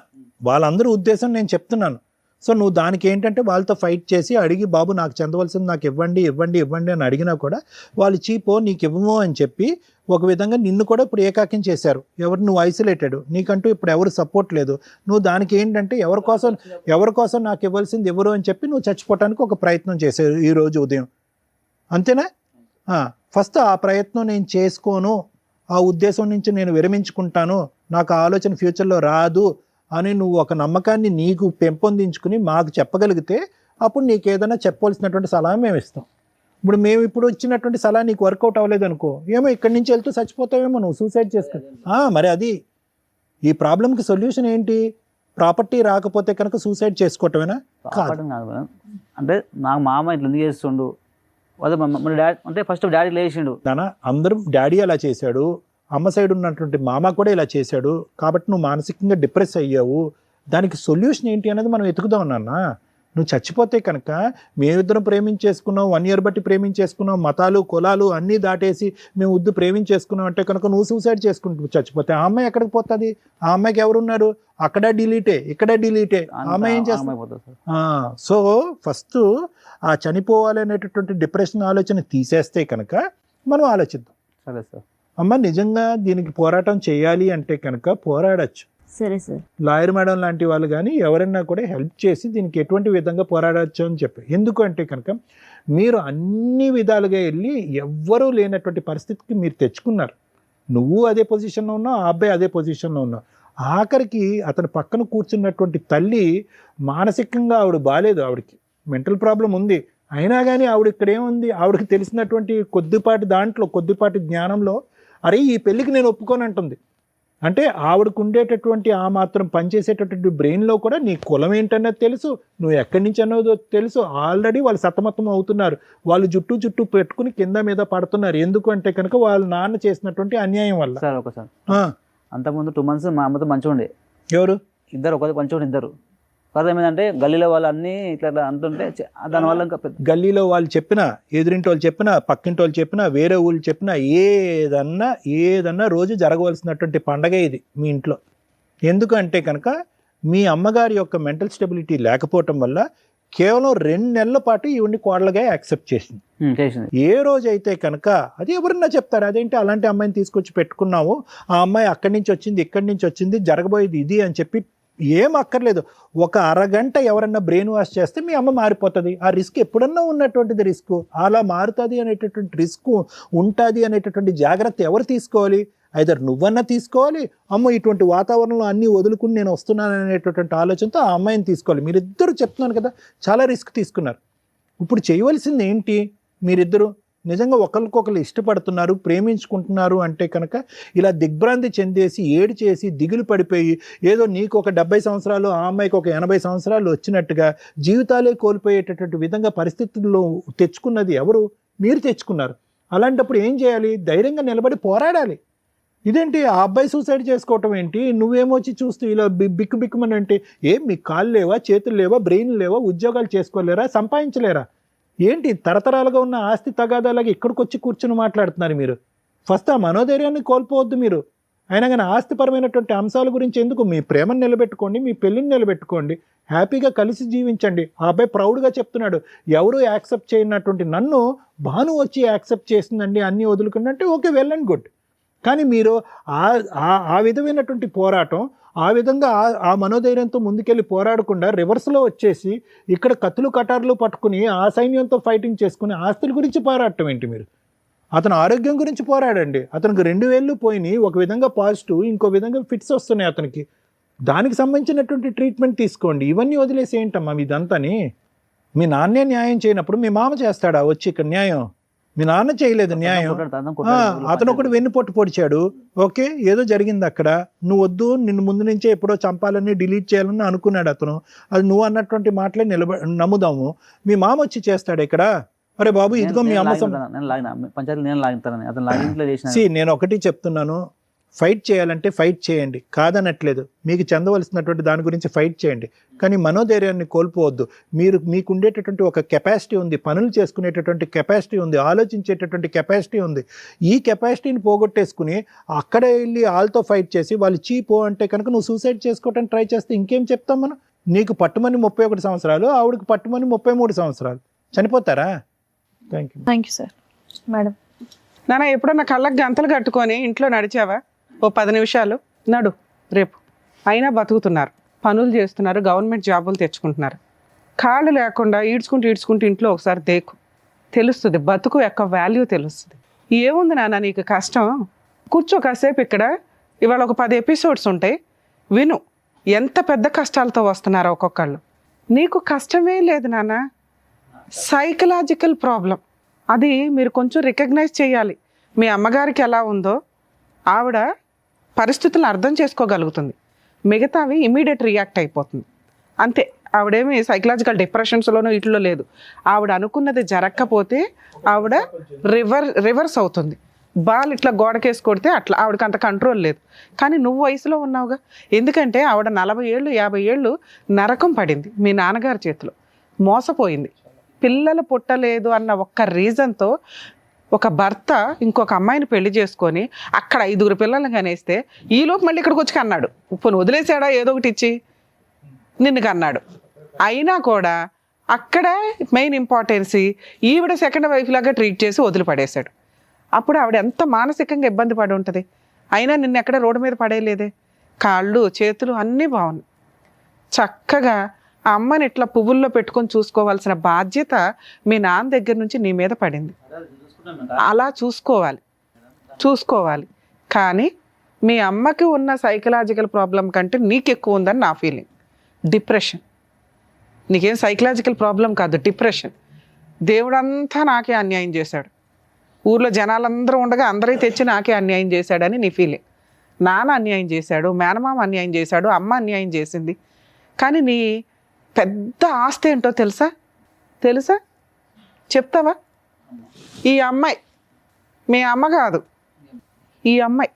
వాళ్ళందరూ ఉద్దేశం నేను చెప్తున్నాను. సో నువ్వు దానికి ఏంటంటే వాళ్ళతో ఫైట్ చేసి అడిగి, బాబు నాకు చెందవలసింది నాకు ఇవ్వండి ఇవ్వండి ఇవ్వండి అని అడిగినా కూడా వాళ్ళు చీపో నీకు ఇవ్వమో అని చెప్పి ఒక విధంగా నిన్ను కూడా ఇప్పుడు ఏకాకిం చేశారు. ఎవరు నువ్వు ఐసోలేటెడ్, నీకంటూ ఇప్పుడు ఎవరు సపోర్ట్ లేదు. నువ్వు దానికి ఏంటంటే ఎవరి కోసం నాకు ఇవ్వాల్సింది ఎవరు అని చెప్పి నువ్వు చచ్చిపోవటానికి ఒక ప్రయత్నం చేశారు ఈరోజు ఉదయం, అంతేనా? ఫస్ట్ ఆ ప్రయత్నం నేను చేసుకోను, ఆ ఉద్దేశం నుంచి నేను విరమించుకుంటాను, నాకు ఆ ఆలోచన ఫ్యూచర్లో రాదు అని నువ్వు ఒక నమ్మకాన్ని నీకు పెంపొందించుకుని మాకు చెప్పగలిగితే అప్పుడు నీకు ఏదైనా చెప్పవలసినటువంటి సలహా మేము ఇస్తాం. ఇప్పుడు మేము ఇప్పుడు ఇచ్చినటువంటి సలహా నీకు వర్కౌట్ అవ్వలేదు అనుకో, ఏమో ఇక్కడి నుంచి వెళ్తూ చచ్చిపోతావేమో, నువ్వు సూసైడ్ చేసుకో. మరి అది ఈ ప్రాబ్లంకి సొల్యూషన్ ఏంటి? ప్రాపర్టీ రాకపోతే కనుక సూసైడ్ చేసుకోవటమేనా? అంటే నాకు మామ ఇట్లా ఎందుకు చేస్తుండు, అదే మన డాడీ అంటే ఫస్ట్ డాడీ లేచిండు. నాన్న అందరం డాడీ అలా చేశాడు, అమ్మ సైడ్ ఉన్నటువంటి మామ కూడా ఇలా చేశాడు, కాబట్టి నువ్వు మానసికంగా డిప్రెస్ అయ్యావు, దానికి సొల్యూషన్ ఏంటి అనేది మనం వెతుకుదాం నాన్న. నువ్వు చచ్చిపోతే కనుక మేమిద్దరం ప్రేమించేసుకున్నాం, 1 year బట్టి ప్రేమించేసుకున్నాం, మతాలు కులాలు అన్నీ దాటేసి మేము ప్రేమించేసుకున్నాం అంటే కనుక నువ్వు సూసైడ్ చేసుకుంటూ చచ్చిపోతే ఆ అమ్మాయి ఎక్కడికి పోతుంది? ఆ అమ్మాయికి ఎవరున్నారు? అక్కడ డిలీటే, ఇక్కడ డిలీటే, ఆ అమ్మాయి ఏం చేస్తుంది? సో ఫస్ట్ ఆ చనిపోవాలి అనేటటువంటి డిప్రెషన్ ఆలోచన తీసేస్తే కనుక మనం ఆలోచిద్దాం. సరే సార్. అమ్మ నిజంగా దీనికి పోరాటం చేయాలి అంటే కనుక పోరాడచ్చు. సరే సార్. లాయర్ మేడం లాంటి వాళ్ళు కానీ ఎవరైనా కూడా హెల్ప్ చేసి దీనికి ఎటువంటి విధంగా పోరాడచ్చు అని చెప్పి. ఎందుకు అంటే కనుక మీరు అన్ని విధాలుగా వెళ్ళి ఎవ్వరూ లేనటువంటి పరిస్థితికి మీరు తెచ్చుకున్నారు. నువ్వు అదే పొజిషన్లో ఉన్నావు, ఆ అబ్బాయి అదే పొజిషన్లో ఉన్నావు. ఆఖరికి అతని పక్కన కూర్చున్నటువంటి తల్లి మానసికంగా ఆవిడ బాలేదు, ఆవిడకి మెంటల్ ప్రాబ్లం ఉంది. అయినా కానీ ఆవిడ ఇక్కడ ఏముంది, ఆవిడకి తెలిసినటువంటి కొద్దిపాటి జ్ఞానంలో అరే ఈ పెళ్ళికి నేను ఒప్పుకోను అంటుంది. అంటే ఆవిడకు ఉండేటటువంటి ఆ మాత్రం పనిచేసేటటువంటి బ్రెయిన్లో కూడా నీ కులం ఏంటన్నది తెలుసు, నువ్వు ఎక్కడి నుంచి అన్నదో తెలుసు. ఆల్రెడీ వాళ్ళు సతమతం అవుతున్నారు, వాళ్ళు చుట్టూ పెట్టుకుని కింద మీద పడుతున్నారు. ఎందుకు అంటే కనుక వాళ్ళ నాన్న చేసినటువంటి అన్యాయం వల్ల. సార్ ఒకసారి అంతకుముందు 2 months మా అమ్మతో మంచిగా ఉండే. ఎవరు? ఇద్దరు ఒక మంచిగా ఇద్దరు. తర్వాత ఏమైందంటే గల్లీలో వాళ్ళు అన్నీ ఇట్లా అంటుంటే దానివల్ల ఇంకా గల్లీలో వాళ్ళు చెప్పినా, ఎదురింటి వాళ్ళు చెప్పినా, పక్కింటి వాళ్ళు చెప్పినా, వేరే ఊళ్ళు చెప్పినా ఏదన్నా రోజు జరగవలసినటువంటి పండగ ఇది మీ ఇంట్లో. ఎందుకంటే కనుక మీ అమ్మగారి యొక్క మెంటల్ స్టెబిలిటీ లేకపోవటం వల్ల కేవలం 2 నెలల పాటు ఈవిడ్ని కోడలుగా యాక్సెప్ట్ చేసింది. ఏ రోజైతే కనుక అది ఎవరన్నా చెప్తారు, అదేంటి అలాంటి అమ్మాయిని తీసుకొచ్చి పెట్టుకున్నావు, ఆ అమ్మాయి అక్కడి నుంచి వచ్చింది ఇక్కడి నుంచి వచ్చింది, జరగబోయేది ఇది అని చెప్పి ఏం అక్కర్లేదు. ఒక అరగంట ఎవరన్నా బ్రెయిన్ వాష్ చేస్తే మీ అమ్మ మారిపోతుంది. ఆ రిస్క్ ఎప్పుడన్నా ఉన్నటువంటిది రిస్క్. అలా మారుతుంది అనేటటువంటి రిస్క్ ఉంటుంది అనేటటువంటి జాగ్రత్త ఎవరు తీసుకోవాలి? ఐదర్ నువ్వన్నా తీసుకోవాలి, అమ్మ ఇటువంటి వాతావరణంలో అన్నీ వదులుకుని నేను వస్తున్నాను అనేటటువంటి ఆలోచనతో ఆ అమ్మాయిని తీసుకోవాలి. మీరిద్దరూ చెప్తున్నాను కదా చాలా రిస్క్ తీసుకున్నారు. ఇప్పుడు చేయవలసింది ఏంటి? మీరిద్దరూ నిజంగా ఒకరికొకరు ఇష్టపడుతున్నారు, ప్రేమించుకుంటున్నారు అంటే కనుక ఇలా దిగ్భ్రాంతి చెందేసి ఏడు చేసి దిగులు పడిపోయి ఏదో నీకు ఒక 70 సంవత్సరాలు ఆ అమ్మాయికి ఒక 80 సంవత్సరాలు వచ్చినట్టుగా జీవితాలే కోల్పోయేటటువంటి విధంగా పరిస్థితుల్లో తెచ్చుకున్నది ఎవరు? మీరు తెచ్చుకున్నారు. అలాంటప్పుడు ఏం చేయాలి? ధైర్యంగా నిలబడి పోరాడాలి. ఇదేంటి ఆ అబ్బాయి సూసైడ్ చేసుకోవటం ఏంటి? నువ్వేమొచ్చి చూస్తూ ఇలా బిక్కుమని అంటే ఏం మీకు కాళ్ళు లేవా, చేతులు లేవా, బ్రెయిన్ లేవా, ఉద్యోగాలు చేసుకోలేరా, సంపాదించలేరా? ఏంటి తరతరాలుగా ఉన్న ఆస్తి తగాదాలాగా ఇక్కడికి వచ్చి కూర్చుని మాట్లాడుతున్నారు మీరు? ఫస్ట్ ఆ మనోధైర్యాన్ని కోల్పోవద్దు మీరు. అయినా కానీ ఆస్తిపరమైనటువంటి అంశాల గురించి ఎందుకు? మీ ప్రేమను నిలబెట్టుకోండి, మీ పెళ్ళిని నిలబెట్టుకోండి, హ్యాపీగా కలిసి జీవించండి. ఆ అబ్బాయి ప్రౌడ్గా చెప్తున్నాడు, ఎవరు యాక్సెప్ట్ చేయనటువంటి నన్ను భాను వచ్చి యాక్సెప్ట్ చేసిందండి, అన్నీ వదులుకున్నట్టే ఓకే, వెల్ అండ్ గుడ్. కానీ మీరు ఆ విధమైనటువంటి పోరాటం, ఆ విధంగా ఆ మనోధైర్యంతో ముందుకెళ్ళి పోరాడకుండా రివర్స్లో వచ్చేసి ఇక్కడ కత్తులు కటార్లు పట్టుకుని ఆ సైన్యంతో ఫైటింగ్ చేసుకుని ఆస్తుల గురించి పోరాడటం ఏంటి మీరు? అతను ఆరోగ్యం గురించి పోరాడండి. అతనికి 2 వేళ్ళు పోయినాయి, ఒక విధంగా పాజిటివ్, ఇంకో విధంగా ఫిట్స్ వస్తున్నాయి అతనికి. దానికి సంబంధించినటువంటి ట్రీట్మెంట్ తీసుకోండి. ఇవన్నీ వదిలేసి ఏంటమ్మా మీదంతాని? మీ నాన్నే న్యాయం చేయనప్పుడు మీ మామ చేస్తాడా వచ్చి ఇక్కడ న్యాయం? మీ నాన్న చేయలేదు న్యాయం. అతను ఒకటి వెన్నుపోటు పొడిచాడు, ఓకే ఏదో జరిగింది అక్కడ. నువ్వు వద్దు, నిన్ను ముందు నుంచే ఎప్పుడో చంపాలని డిలీట్ చేయాలని అనుకున్నాడు అతను. అది నువ్వు అన్నటువంటి మాటలే నమ్ముదాము. మీ మామ వచ్చి చేస్తాడు ఇక్కడ, అరే బాబు ఇదిగో మీ అమ్మ నేను ఒకటి చెప్తున్నాను, ఫైట్ చేయాలంటే ఫైట్ చేయండి, కాదనట్లేదు. మీకు చెందవలసినటువంటి దాని గురించి ఫైట్ చేయండి, కానీ మనోధైర్యాన్ని కోల్పోవద్దు. మీకు ఉండేటటువంటి ఒక కెపాసిటీ ఉంది, పనులు చేసుకునేటటువంటి కెపాసిటీ ఉంది, ఆలోచించేటటువంటి కెపాసిటీ ఉంది. ఈ కెపాసిటీని పోగొట్టేసుకుని అక్కడ వెళ్ళి వాళ్ళతో ఫైట్ చేసి వాళ్ళు చీపో అంటే కనుక నువ్వు సూసైడ్ చేసుకోవడానికి ట్రై చేస్తే ఇంకేం చెప్తాం మనం? నీకు పట్టుమని 31 సంవత్సరాలు, ఆవిడకి పట్టుమని 33 సంవత్సరాలు, చనిపోతారా? Thank you sir. మేడం నాన్న ఎప్పుడన్నా కళ్ళకి గంతలు కట్టుకొని ఇంట్లో నడిచావా? ఓ 10 నిమిషాలు నడు రేపు. అయినా బతుకుతున్నారు, పనులు చేస్తున్నారు, గవర్నమెంట్ జాబులు తెచ్చుకుంటున్నారు. కాళ్ళు లేకుండా ఈడ్చుకుంటూ ఇంట్లో ఒకసారి దేకు, తెలుస్తుంది బతుకు యొక్క వాల్యూ తెలుస్తుంది. ఏముంది నాన్న నీకు కష్టం? కూర్చో కాసేపు ఇక్కడ. ఇవాళ ఒక 10 ఎపిసోడ్స్ ఉంటాయి, విను ఎంత పెద్ద కష్టాలతో వస్తున్నారో ఒక్కొక్కళ్ళు. నీకు కష్టమే లేదు నాన్న, సైకలాజికల్ ప్రాబ్లం. అది మీరు కొంచెం రికగ్నైజ్ చేయాలి. మీ అమ్మగారికి ఎలా ఉందో ఆవిడ పరిస్థితులను అర్థం చేసుకోగలుగుతుంది, మిగతావి ఇమీడియట్ రియాక్ట్ అయిపోతుంది అంతే. ఆవిడేమి సైకలాజికల్ డిప్రెషన్స్లోనూ ఇట్లో లేదు. ఆవిడ అనుకున్నది జరగకపోతే ఆవిడ రివర్స్ అవుతుంది. బాల్ ఇట్లా గోడకేసి కొడితే అట్లా ఆవిడకి అంత కంట్రోల్ లేదు. కానీ నువ్వు వయసులో ఉన్నావుగా. ఎందుకంటే ఆవిడ 40 ఏళ్ళు 50 ఏళ్ళు నరకం పడింది మీ నాన్నగారి చేతిలో, మోసపోయింది. పిల్లలు పుట్టలేదు అన్న ఒక్క రీజన్తో ఒక భర్త ఇంకొక అమ్మాయిని పెళ్లి చేసుకొని అక్కడ 5 పిల్లల్ని కనేస్తే ఈలోపు మళ్ళీ ఇక్కడికి వచ్చి కన్నాడు. ఇప్పుడు వదిలేసాడా ఏదో ఒకటి ఇచ్చి నిన్ను కన్నాడు. అయినా కూడా అక్కడ మెయిన్ ఇంపార్టెన్సీ ఈవిడ సెకండ్ వైఫ్ లాగా ట్రీట్ చేసి వదిలిపడేశాడు. అప్పుడు ఆవిడ ఎంత మానసికంగా ఇబ్బంది పడి ఉంటుంది. అయినా నిన్ను ఎక్కడ రోడ్డు మీద పడేయలేదే. కాళ్ళు చేతులు అన్నీ బాగున్నాయి. చక్కగా ఆ అమ్మని ఇట్లా పువ్వుల్లో పెట్టుకొని చూసుకోవాల్సిన బాధ్యత మీ నాన్న దగ్గర నుంచి నీ మీద పడింది. అలా చూసుకోవాలి. కానీ మీ అమ్మకి ఉన్న సైకలాజికల్ ప్రాబ్లం కంటే నీకు ఎక్కువ ఉందని నా ఫీలింగ్. డిప్రెషన్. నీకేం సైకలాజికల్ ప్రాబ్లం కాదు, డిప్రెషన్. దేవుడంతా నాకే అన్యాయం చేశాడు, ఊర్లో జనాలందరూ ఉండగా అందరికీ తెచ్చి నాకే అన్యాయం చేశాడని నీ ఫీలింగ్. నాన్న అన్యాయం చేశాడు, మేనమామ అన్యాయం చేశాడు, అమ్మ అన్యాయం చేసింది. కానీ నీ పెద్ద ఆస్తి ఏంటో తెలుసా చెప్తావా? ఈ అమ్మాయి, మీ అమ్మ కాదు, ఈ అమ్మాయి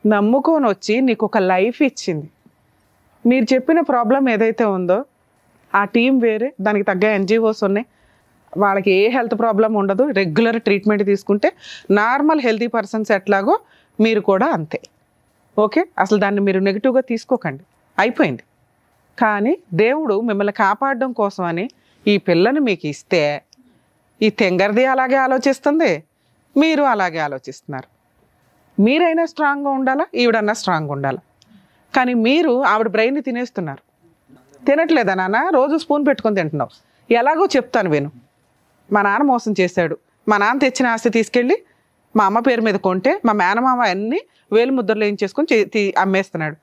నమ్ముకొని వచ్చి నీకు ఒక లైఫ్ ఇచ్చింది. మీరు చెప్పిన ప్రాబ్లం ఏదైతే ఉందో ఆ టీం వేరే, దానికి తగ్గ NGOs ఉన్నాయి, వాళ్ళకి ఏ హెల్త్ ప్రాబ్లం ఉండదు. రెగ్యులర్ ట్రీట్మెంట్ తీసుకుంటే నార్మల్ హెల్తీ పర్సన్స్ ఎట్లాగో మీరు కూడా అంతే. ఓకే, అసలు దాన్ని మీరు నెగిటివ్గా తీసుకోకండి, అయిపోయింది. కానీ దేవుడు మిమ్మల్ని కాపాడడం కోసమని ఈ పిల్లని మీకు ఇస్తే ఈ తెంగర్ది అలాగే ఆలోచిస్తుంది, మీరు అలాగే ఆలోచిస్తున్నారు. మీరైనా స్ట్రాంగ్గా ఉండాలా, ఈవిడన్నా స్ట్రాంగ్గా ఉండాలా. కానీ మీరు ఆవిడ బ్రెయిన్ని తినేస్తున్నారు. తినట్లేదా నాన్న? రోజు స్పూన్ పెట్టుకొని తింటున్నావు. ఎలాగో చెప్తాను విను. మా నాన్న మోసం చేశాడు. మా నాన్న తెచ్చిన ఆస్తి తీసుకెళ్ళి మా అమ్మ పేరు మీద కొంటే మా మేనమామ అన్ని వేలు ముద్రలు వేయించేసుకొని అమ్మేస్తున్నాడు.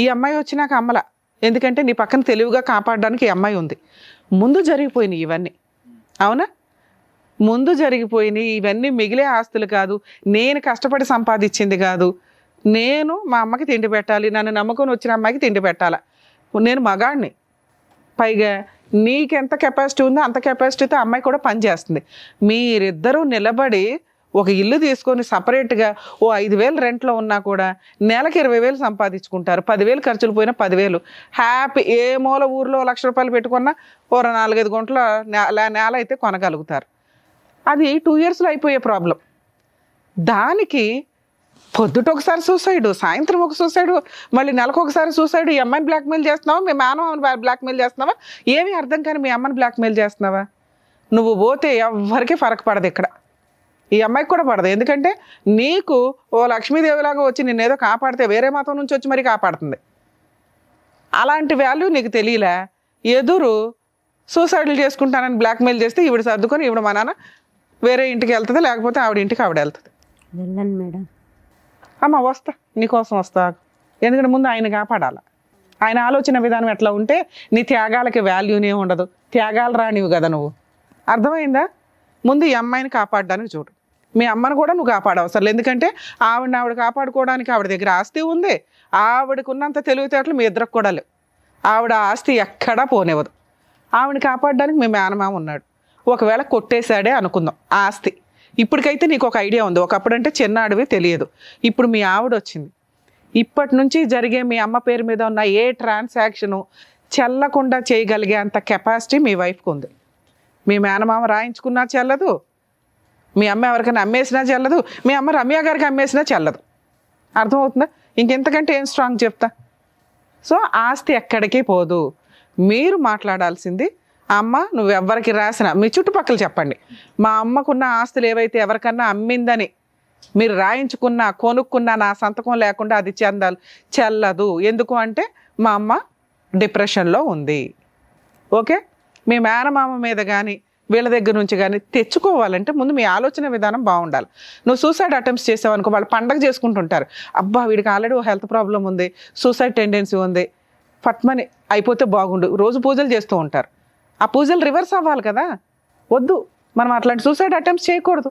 ఈ అమ్మాయి వచ్చినాక అమ్మల, ఎందుకంటే నీ పక్కన తెలివిగా కాపాడడానికి ఈ అమ్మాయి ఉంది. ముందు జరిగిపోయినాయి ఇవన్నీ, అవునా? ముందు జరిగిపోయినాయి ఇవన్నీ. మిగిలే ఆస్తులు కాదు, నేను కష్టపడి సంపాదించింది కాదు. నేను మా అమ్మకి తిండి పెట్టాలి, నన్ను నమ్ముకొని వచ్చిన అమ్మాయికి తిండి పెట్టాలా. నేను మగాడిని, పైగా నీకెంత కెపాసిటీ ఉందో అంత కెపాసిటీతో అమ్మాయి కూడా పనిచేస్తుంది. మీరిద్దరూ నిలబడి ఒక ఇల్లు తీసుకొని సపరేట్గా 5,000 రెంట్లో ఉన్నా కూడా నెలకి 20,000 సంపాదించుకుంటారు. 10,000 ఖర్చులు పోయినా 10,000 హ్యాపీ. ఏ మూల ఊర్లో ₹1,00,000 పెట్టుకున్నా 4-5 గుంటల నేల అయితే కొనగలుగుతారు. అది 2 yearsలో అయిపోయే ప్రాబ్లం. దానికి పొద్దుట ఒకసారి సూసైడ్, సాయంత్రం ఒక సూసైడ్, మళ్ళీ నెలకు ఒకసారి సూసైడ్. ఈ అమ్మాయిని బ్లాక్మెయిల్ చేస్తున్నావా, మీ మేనమామని బ్లాక్మెయిల్ చేస్తున్నావా? ఏమీ అర్థం కానీ మీ అమ్మని బ్లాక్మెయిల్ చేస్తున్నావా? నువ్వు పోతే ఎవరికి ఫరక్ పడదు, ఇక్కడ ఈ అమ్మాయికి కూడా పడదు. ఎందుకంటే నీకు ఓ లక్ష్మీదేవిలాగా వచ్చి నిన్నేదో కాపాడితే వేరే మతం నుంచి వచ్చి మరీ కాపాడుతుంది. అలాంటి వాల్యూ నీకు తెలియలే. ఎదురు సూసైడ్లు చేసుకుంటానని బ్లాక్మెయిల్ చేస్తే ఈవిడ సర్దుకొని ఈవిడ మా నాన్న వేరే ఇంటికి వెళ్తుంది, లేకపోతే ఆవిడ ఇంటికి ఆవిడ వెళ్తుంది. వెళ్ళండి మేడం. అమ్మ వస్తా, నీకోసం వస్తా. ఎందుకంటే ముందు ఆయన కాపాడాలి. ఆయన ఆలోచన విధానం ఎట్లా ఉంటే నీ త్యాగాలకి వాల్యూనే ఉండదు. త్యాగాలు రానివి కదా నువ్వు, అర్థమైందా? ముందు ఈ అమ్మాయిని కాపాడడానికి చూడు. మీ అమ్మను కూడా నువ్వు కాపాడవసరం, ఎందుకంటే ఆవిడ కాపాడుకోవడానికి ఆవిడ దగ్గర ఆస్తి ఉంది. ఆవిడకు ఉన్నంత తెలివితేటలు మీ ఇద్దరికి కూడా లేవు. ఆవిడ ఆస్తి ఎక్కడా పోనివ్వదు. ఆవిడని కాపాడడానికి మీ మేనమామ ఉన్నాడు. ఒకవేళ కొట్టేశాడే అనుకుందాం ఆస్తి, ఇప్పటికైతే నీకు ఒక ఐడియా ఉంది. ఒకప్పుడంటే చిన్నాడివి తెలియదు, ఇప్పుడు మీ ఆవిడ వచ్చింది. ఇప్పటి నుంచి జరిగే మీ అమ్మ పేరు మీద ఉన్న ఏ ట్రాన్సాక్షను చెల్లకుండా చేయగలిగే అంత కెపాసిటీ మీ వైఫ్కి ఉంది. మీ మేనమామ రాయించుకున్నా చెల్లదు, మీ అమ్మ ఎవరికైనా అమ్మేసినా చెల్లదు, మీ అమ్మ రమ్య గారికి అమ్మేసినా చెల్లదు. అర్థమవుతుందా? ఇంకెంతకంటే ఏం స్ట్రాంగ్ చెప్తా. సో ఆస్తి ఎక్కడికి పోదు. మీరు మాట్లాడాల్సింది, అమ్మ నువ్వు ఎవరికి రాసినా మీ చుట్టుపక్కల చెప్పండి, మా అమ్మకున్న ఆస్తులు ఏవైతే ఎవరికన్నా అమ్మిందని మీరు రాయించుకున్నా కొనుక్కున్నా నా సంతకం లేకుండా అది చెల్లదు. ఎందుకు అంటే మా అమ్మ డిప్రెషన్లో ఉంది. ఓకే, మీ మేనమామ మీద కానీ వీళ్ళ దగ్గర నుంచి కానీ తెచ్చుకోవాలంటే ముందు మీ ఆలోచన విధానం బాగుండాలి. నువ్వు సూసైడ్ అటెంప్ట్స్ చేసావు అనుకో, వాళ్ళు పండగ చేసుకుంటుంటారు. అబ్బా వీడికి ఆల్రెడీ ఓ హెల్త్ ప్రాబ్లం ఉంది, సూసైడ్ టెండెన్సీ ఉంది, ఫట్మని అయిపోతే బాగుండు, రోజు పూజలు చేస్తూ ఉంటారు. ఆ పూజలు రివర్స్ అవ్వాలి కదా. వద్దు, మనం అట్లాంటి సూసైడ్ అటెంప్ట్స్ చేయకూడదు.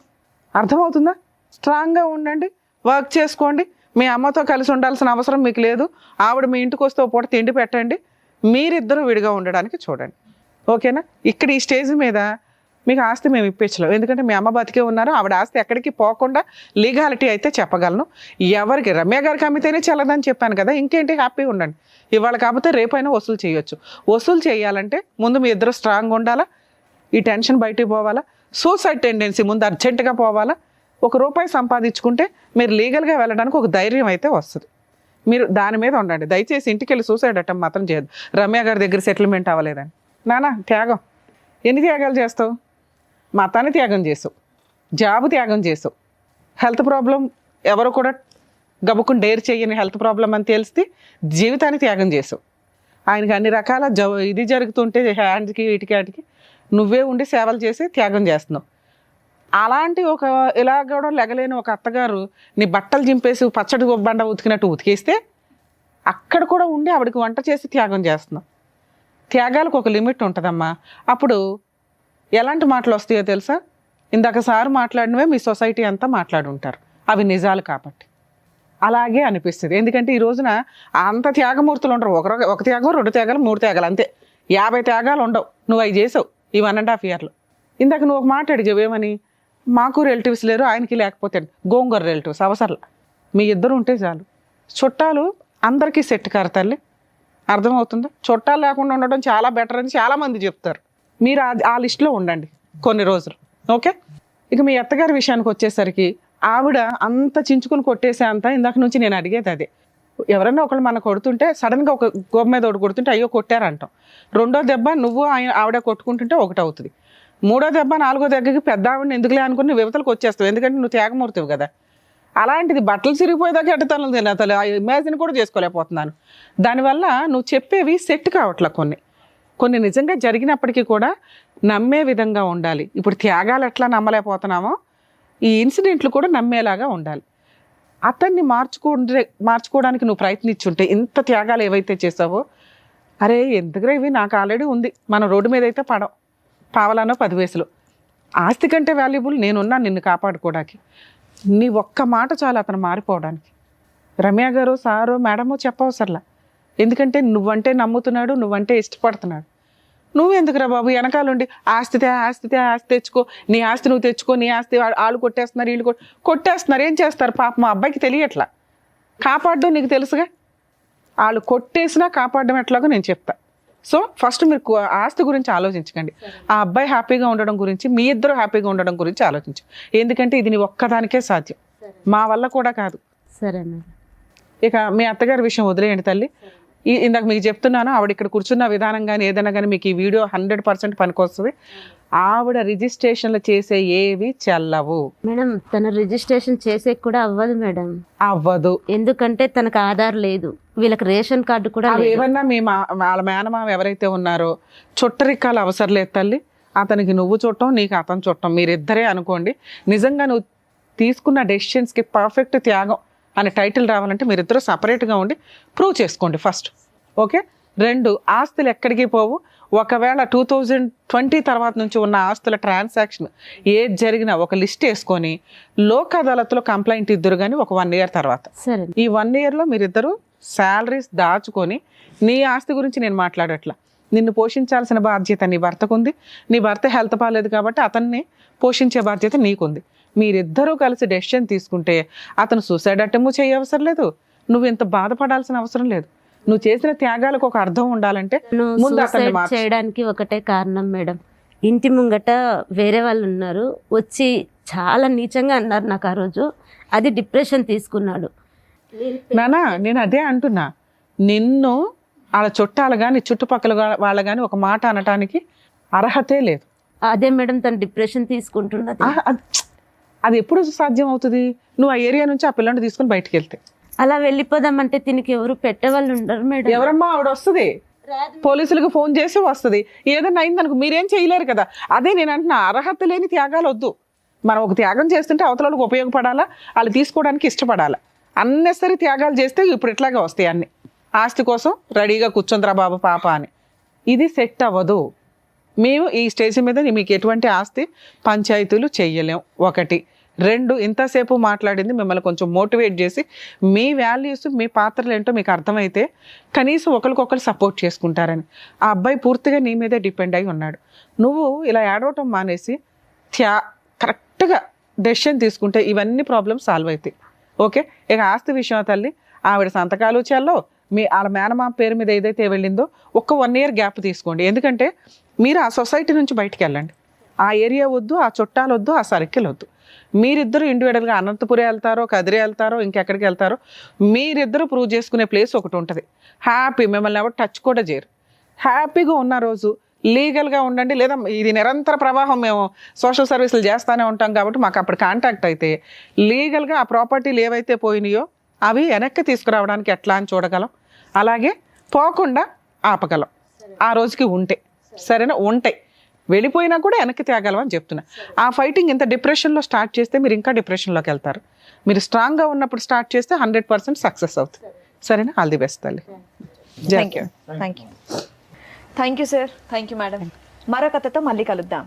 అర్థమవుతుందా? స్ట్రాంగ్గా ఉండండి, వర్క్ చేసుకోండి. మీ అమ్మతో కలిసి ఉండాల్సిన అవసరం మీకు లేదు. ఆవిడ మీ ఇంటికి వస్తే ఓ పూట తిండి పెట్టండి, మీరిద్దరూ విడిగా ఉండడానికి చూడండి, ఓకేనా? ఇక్కడ ఈ స్టేజ్ మీద మీకు ఆస్తి మేము ఇప్పించలేం, ఎందుకంటే మీ అమ్మ బతికే ఉన్నారు. ఆవిడ ఆస్తి ఎక్కడికి పోకుండా లీగాలిటీ అయితే చెప్పగలను. ఎవరికి రమ్య గారికి అమ్మితేనే చెల్లదని చెప్పాను కదా, ఇంకేంటి, హ్యాపీగా ఉండండి. ఇవాళ కాకపోతే రేపైనా వసూలు చేయొచ్చు. వసూలు చేయాలంటే ముందు మీ ఇద్దరు స్ట్రాంగ్ ఉండాలా, ఈ టెన్షన్ బయటికి పోవాలా, సూసైడ్ టెండెన్సీ ముందు అర్జెంటుగా పోవాలా. ₹1 సంపాదించుకుంటే మీరు లీగల్గా వెళ్ళడానికి ఒక ధైర్యం అయితే వస్తుంది. మీరు దాని మీద ఉండండి. దయచేసి ఇంటికి వెళ్ళి సూసైడ్ అటెంప్ట్ మాత్రం చేయదు. రమ్య గారి దగ్గర సెటిల్మెంట్ అవ్వలేదని. నానా త్యాగం, ఎన్ని త్యాగాలు చేస్తావు? మతాన్ని త్యాగం చేసావు, జాబు త్యాగం చేసావు, హెల్త్ ప్రాబ్లం ఎవరు కూడా గబుకుని డేర్ చేయని హెల్త్ ప్రాబ్లం అని తెలిస్తే జీవితాన్ని త్యాగం చేసావు. ఆయనకి అన్ని రకాల ఇది జరుగుతుంటే హ్యాండ్కి వీటికి వాటికి నువ్వే ఉండి సేవలు చేసి త్యాగం చేస్తున్నావు. అలాంటి ఒక ఇలా కూడా లెగలేని ఒక అత్తగారు నీ బట్టలు చింపేసి పచ్చడి బండ ఉతికినట్టు ఉతికేస్తే అక్కడ కూడా ఉండి ఆవిడకి వంట చేసి త్యాగం చేస్తున్నావు. త్యాగాలకు ఒక లిమిట్ ఉంటుందమ్మా. అప్పుడు ఎలాంటి మాటలు వస్తాయో తెలుసా? ఇందాక సార్ మాట్లాడినవే మీ సొసైటీ అంతా మాట్లాడుంటారు, అవి నిజాలు కాబట్టి అలాగే అనిపిస్తుంది. ఎందుకంటే ఈ రోజున అంత త్యాగమూర్తులు ఉండరు. ఒక త్యాగం, 2 త్యాగాలు, 3 త్యాగాలు, అంతే. 50 త్యాగాలు ఉండవు. నువ్వు అవి చేసావు ఈ 1.5 yearలో. ఇందాక నువ్వు ఒక మాట అడిగావు, ఏమని? మాకు రిలేటివ్స్ లేరు, ఆయనకి లేకపోతే గోంగూర రిలేటివ్స్ అవసరం. మీ ఇద్దరు ఉంటే చాలు. చుట్టాలు అందరికీ సెట్ కారు తల్లి, అర్థమవుతుందా? చుట్టాలు లేకుండా ఉండడం చాలా బెటర్ అని చాలామంది చెప్తారు. మీరు ఆ లిస్టులో ఉండండి కొన్ని రోజులు, ఓకే? ఇక మీ అత్తగారి విషయానికి వచ్చేసరికి ఆవిడ అంత చించుకుని కొట్టేసే అంత ఇందాక నుంచి నేను అడిగేది అదే. ఎవరైనా ఒకళ్ళు మన కొడుతుంటే సడన్గా ఒక గోప మీద ఒకటి కొడుతుంటే అయ్యో కొట్టారంటాం. 2వ దెబ్బ నువ్వు ఆవిడ కొట్టుకుంటుంటే 1 అవుతుంది. 3వ దెబ్బ 4వ దగ్గరికి పెద్ద ఆవిడని ఎందుకులే అనుకుని నువ్వు యువతలకు వచ్చేస్తావు, ఎందుకంటే నువ్వు త్యాగమూర్తివి కదా. అలాంటిది బట్టలు చిరిగిపోయేదాకా ఎట్టతనం తినతలు ఇమాజిన్ కూడా చేసుకోలేకపోతున్నాను. దానివల్ల నువ్వు చెప్పేవి సెట్ కావట్లే. కొన్ని నిజంగా జరిగినప్పటికీ కూడా నమ్మే విధంగా ఉండాలి. ఇప్పుడు త్యాగాలు ఎట్లా నమ్మలేకపోతున్నామో ఈ ఇన్సిడెంట్లు కూడా నమ్మేలాగా ఉండాలి. అతన్ని మార్చుకోవడానికి నువ్వు ప్రయత్నించుంటే ఇంత త్యాగాలు ఏవైతే చేసావో, అరే ఎందుకురా ఇవి, నాకు ఆల్రెడీ ఉంది, మనం రోడ్డు మీద అయితే పడం, పావలానో 10 పైసలు. ఆస్తి కంటే వాల్యుబుల్ నేనున్నా నిన్ను కాపాడుకోవడానికి. నీ ఒక్క మాట చాలు అతను మారిపోవడానికి. రమ్య గారు, సారు, మేడమో చెప్పవసరలా. ఎందుకంటే నువ్వంటే నమ్ముతున్నాడు, నువ్వంటే ఇష్టపడుతున్నాడు. నువ్వెందుకురా బాబు వెనకాలండి ఆస్తి తెచ్చుకో, నీ ఆస్తి నువ్వు తెచ్చుకో, నీ ఆస్తి వాళ్ళు కొట్టేస్తున్నారు, వీళ్ళు కొట్టేస్తున్నారు. ఏం చేస్తారు పాపం? మా అబ్బాయికి తెలియట్లా. కాపాడడం నీకు తెలుసుగా. వాళ్ళు కొట్టేసినా కాపాడడం ఎట్లాగో నేను చెప్తా. సో ఫస్ట్ మీరు ఆస్తి గురించి ఆలోచించకండి, ఆ అబ్బాయి హ్యాపీగా ఉండడం గురించి, మీ ఇద్దరు హ్యాపీగా ఉండడం గురించి ఆలోచించు. ఎందుకంటే ఇది నీ ఒక్కదానికే సాధ్యం, మా వల్ల కూడా కాదు. సరే మేడం. ఇక మీ అత్తగారి విషయం వదిలేయండి తల్లి. ఇందాక మీకు చెప్తున్నాను, ఆవిడ ఇక్కడ కూర్చున్న విధానం కానీ ఏదైనా కానీ మీకు ఈ వీడియో 100% పనికొస్తుంది. ఆవిడ రిజిస్ట్రేషన్లు చేసే ఏవి చెల్లవు మేడం. తన రిజిస్ట్రేషన్ చేసే కూడా అవ్వదు మేడం. అవ్వదు. ఎందుకంటే తనకు ఆధార్ లేదు, వీళ్ళకి రేషన్ కార్డు కూడా లేదు. ఏమన్నా మీ వాళ్ళ మేనమామ ఎవరైతే ఉన్నారో చుట్టరికాలు అవసరం లేదు తల్లి. అతనికి నువ్వు చుట్టం, నీకు అతను చుట్టం, మీరిద్దరే అనుకోండి. నిజంగా నువ్వు తీసుకున్న డెసిషన్స్కి పర్ఫెక్ట్ త్యాగం అనే టైటిల్ రావాలంటే మీరిద్దరూ సపరేట్గా ఉండి ప్రూవ్ చేసుకోండి ఫస్ట్, ఓకే? 2, ఆస్తులు ఎక్కడికి పోవు. ఒకవేళ 2020 తర్వాత నుంచి ఉన్న ఆస్తుల ట్రాన్సాక్షన్ ఏది జరిగినా ఒక లిస్ట్ వేసుకొని లోక్ అదాలత్లో కంప్లైంట్ ఇద్దరు కానీ ఒక 1 year తర్వాత. ఈ 1 yearలో మీరిద్దరు శాలరీస్ దాచుకొని, నీ ఆస్తి గురించి నేను మాట్లాడట్లా, నిన్ను పోషించాల్సిన బాధ్యత నీ భర్తకుంది. నీ భర్త హెల్త్ బాగాలేదు కాబట్టి అతన్ని పోషించే బాధ్యత నీకుంది. మీరిద్దరూ కలిసి డెసిషన్ తీసుకుంటే అతను సూసైడ్ అటెంప్ట్ చేయవసరం లేదు, నువ్వు ఇంత బాధపడాల్సిన అవసరం లేదు. నువ్వు చేసిన త్యాగాలకు ఒక అర్థం ఉండాలంటే ముందు అతన్ని చేయడానికి ఒకటే కారణం మేడం. ఇంటి ముంగట వేరే వాళ్ళు ఉన్నారు, వచ్చి చాలా నీచంగా అన్నారు నాకు ఆ రోజు. అది డిప్రెషన్ తీసుకున్నాడు. నానా నేను అదే అంటున్నా, నిన్ను వాళ్ళ చుట్టాలు కానీ చుట్టుపక్కల వాళ్ళ కానీ ఒక మాట అనటానికి అర్హతే లేదు. అదే మేడం తను డిప్రెషన్ తీసుకుంటున్నది. అది ఎప్పుడు సాధ్యం అవుతుంది? నువ్వు ఆ ఏరియా నుంచి ఆ పిల్లని తీసుకుని బయటకు వెళ్తే. అలా వెళ్ళిపోదామంటే దీనికి ఎవరు పెట్టేవాళ్ళు ఉండరు మేడం. ఎవరమ్మా ఆవిడ వస్తుంది, పోలీసులకు ఫోన్ చేసి వస్తుంది. ఏదైనా అయిందనుకో మీరేం చేయలేరు కదా. అదే నేను అంటున్నా, అర్హత లేని త్యాగాలు వద్దు. మనం ఒక త్యాగం చేస్తుంటే అవతలకు ఉపయోగపడాలా, వాళ్ళు తీసుకోవడానికి ఇష్టపడాలా. అన్నెసరీ త్యాగాలు చేస్తే ఇప్పుడు ఇట్లాగే వస్తాయి అన్ని. ఆస్తి కోసం రెడీగా కూర్చుందిరా బాబు పాప అని, ఇది సెట్ అవ్వదు. మేము ఈ స్టేజ్ మీద మీకు ఎటువంటి ఆస్తి పంచాయతీలు చెయ్యలేం, 1. 2 ఇంతసేపు మాట్లాడింది మిమ్మల్ని కొంచెం మోటివేట్ చేసి మీ వాల్యూస్ మీ పాత్రలు ఏంటో మీకు అర్థమైతే కనీసం ఒకరికొకరు సపోర్ట్ చేసుకుంటారని. ఆ అబ్బాయి పూర్తిగా నీ మీదే డిపెండ్ అయి ఉన్నాడు. నువ్వు ఇలా ఏడవటం మానేసి కరెక్ట్గా డెసిషన్ తీసుకుంటే ఇవన్నీ ప్రాబ్లమ్స్ సాల్వ్ అవుతాయి. ఓకే, ఇక ఆస్తి విషయం తల్లి, ఆవిడ సంతకాలు చెల్లో వాళ్ళ మేనమామ పేరు మీద ఏదైతే వెళ్ళిందో ఒక 1 year గ్యాప్ తీసుకోండి. ఎందుకంటే మీరు ఆ సొసైటీ నుంచి బయటికి వెళ్ళండి. ఆ ఏరియా వద్దు, ఆ చుట్టాలు వద్దు, ఆ సర్కిల్ వద్దు. మీరిద్దరు ఇండివిడువల్గా అనంతపురం వెళ్తారో, కదిరి వెళ్తారో, ఇంకెక్కడికి వెళ్తారో మీరిద్దరు ప్రూవ్ చేసుకునే ప్లేస్ ఒకటి ఉంటుంది. హ్యాపీ, మిమ్మల్ని ఎవరు టచ్ కూడా చేయరు. హ్యాపీగా ఉన్న రోజు లీగల్గా ఉండండి. లేదా ఇది నిరంతర ప్రవాహం, మేము సోషల్ సర్వీసులు చేస్తూనే ఉంటాం కాబట్టి మాకు అప్పుడు కాంటాక్ట్ అయితే లీగల్గా ఆ ప్రాపర్టీలు ఏవైతే పోయినాయో అవి వెనక్కి తీసుకురావడానికి ఎట్లా అని చూడగలం. అలాగే పోకుండా ఆపగలం ఆ రోజుకి ఉంటే. సరేనా? ఉంటాయి, వెళ్ళిపోయినా కూడా వెనక్కి తేగలం అని చెప్తున్నా. ఆ ఫైటింగ్ ఇంత డిప్రెషన్లో స్టార్ట్ చేస్తే మీరు ఇంకా డిప్రెషన్లోకి వెళ్తారు. మీరు స్ట్రాంగ్గా ఉన్నప్పుడు స్టార్ట్ చేస్తే 100% సక్సెస్ అవుతుంది. సరేనా? ఆల్ ది బెస్ట్ తల్లి. Thank you sir. Thank you madam. మరో కథతో మళ్ళీ కలుద్దాం.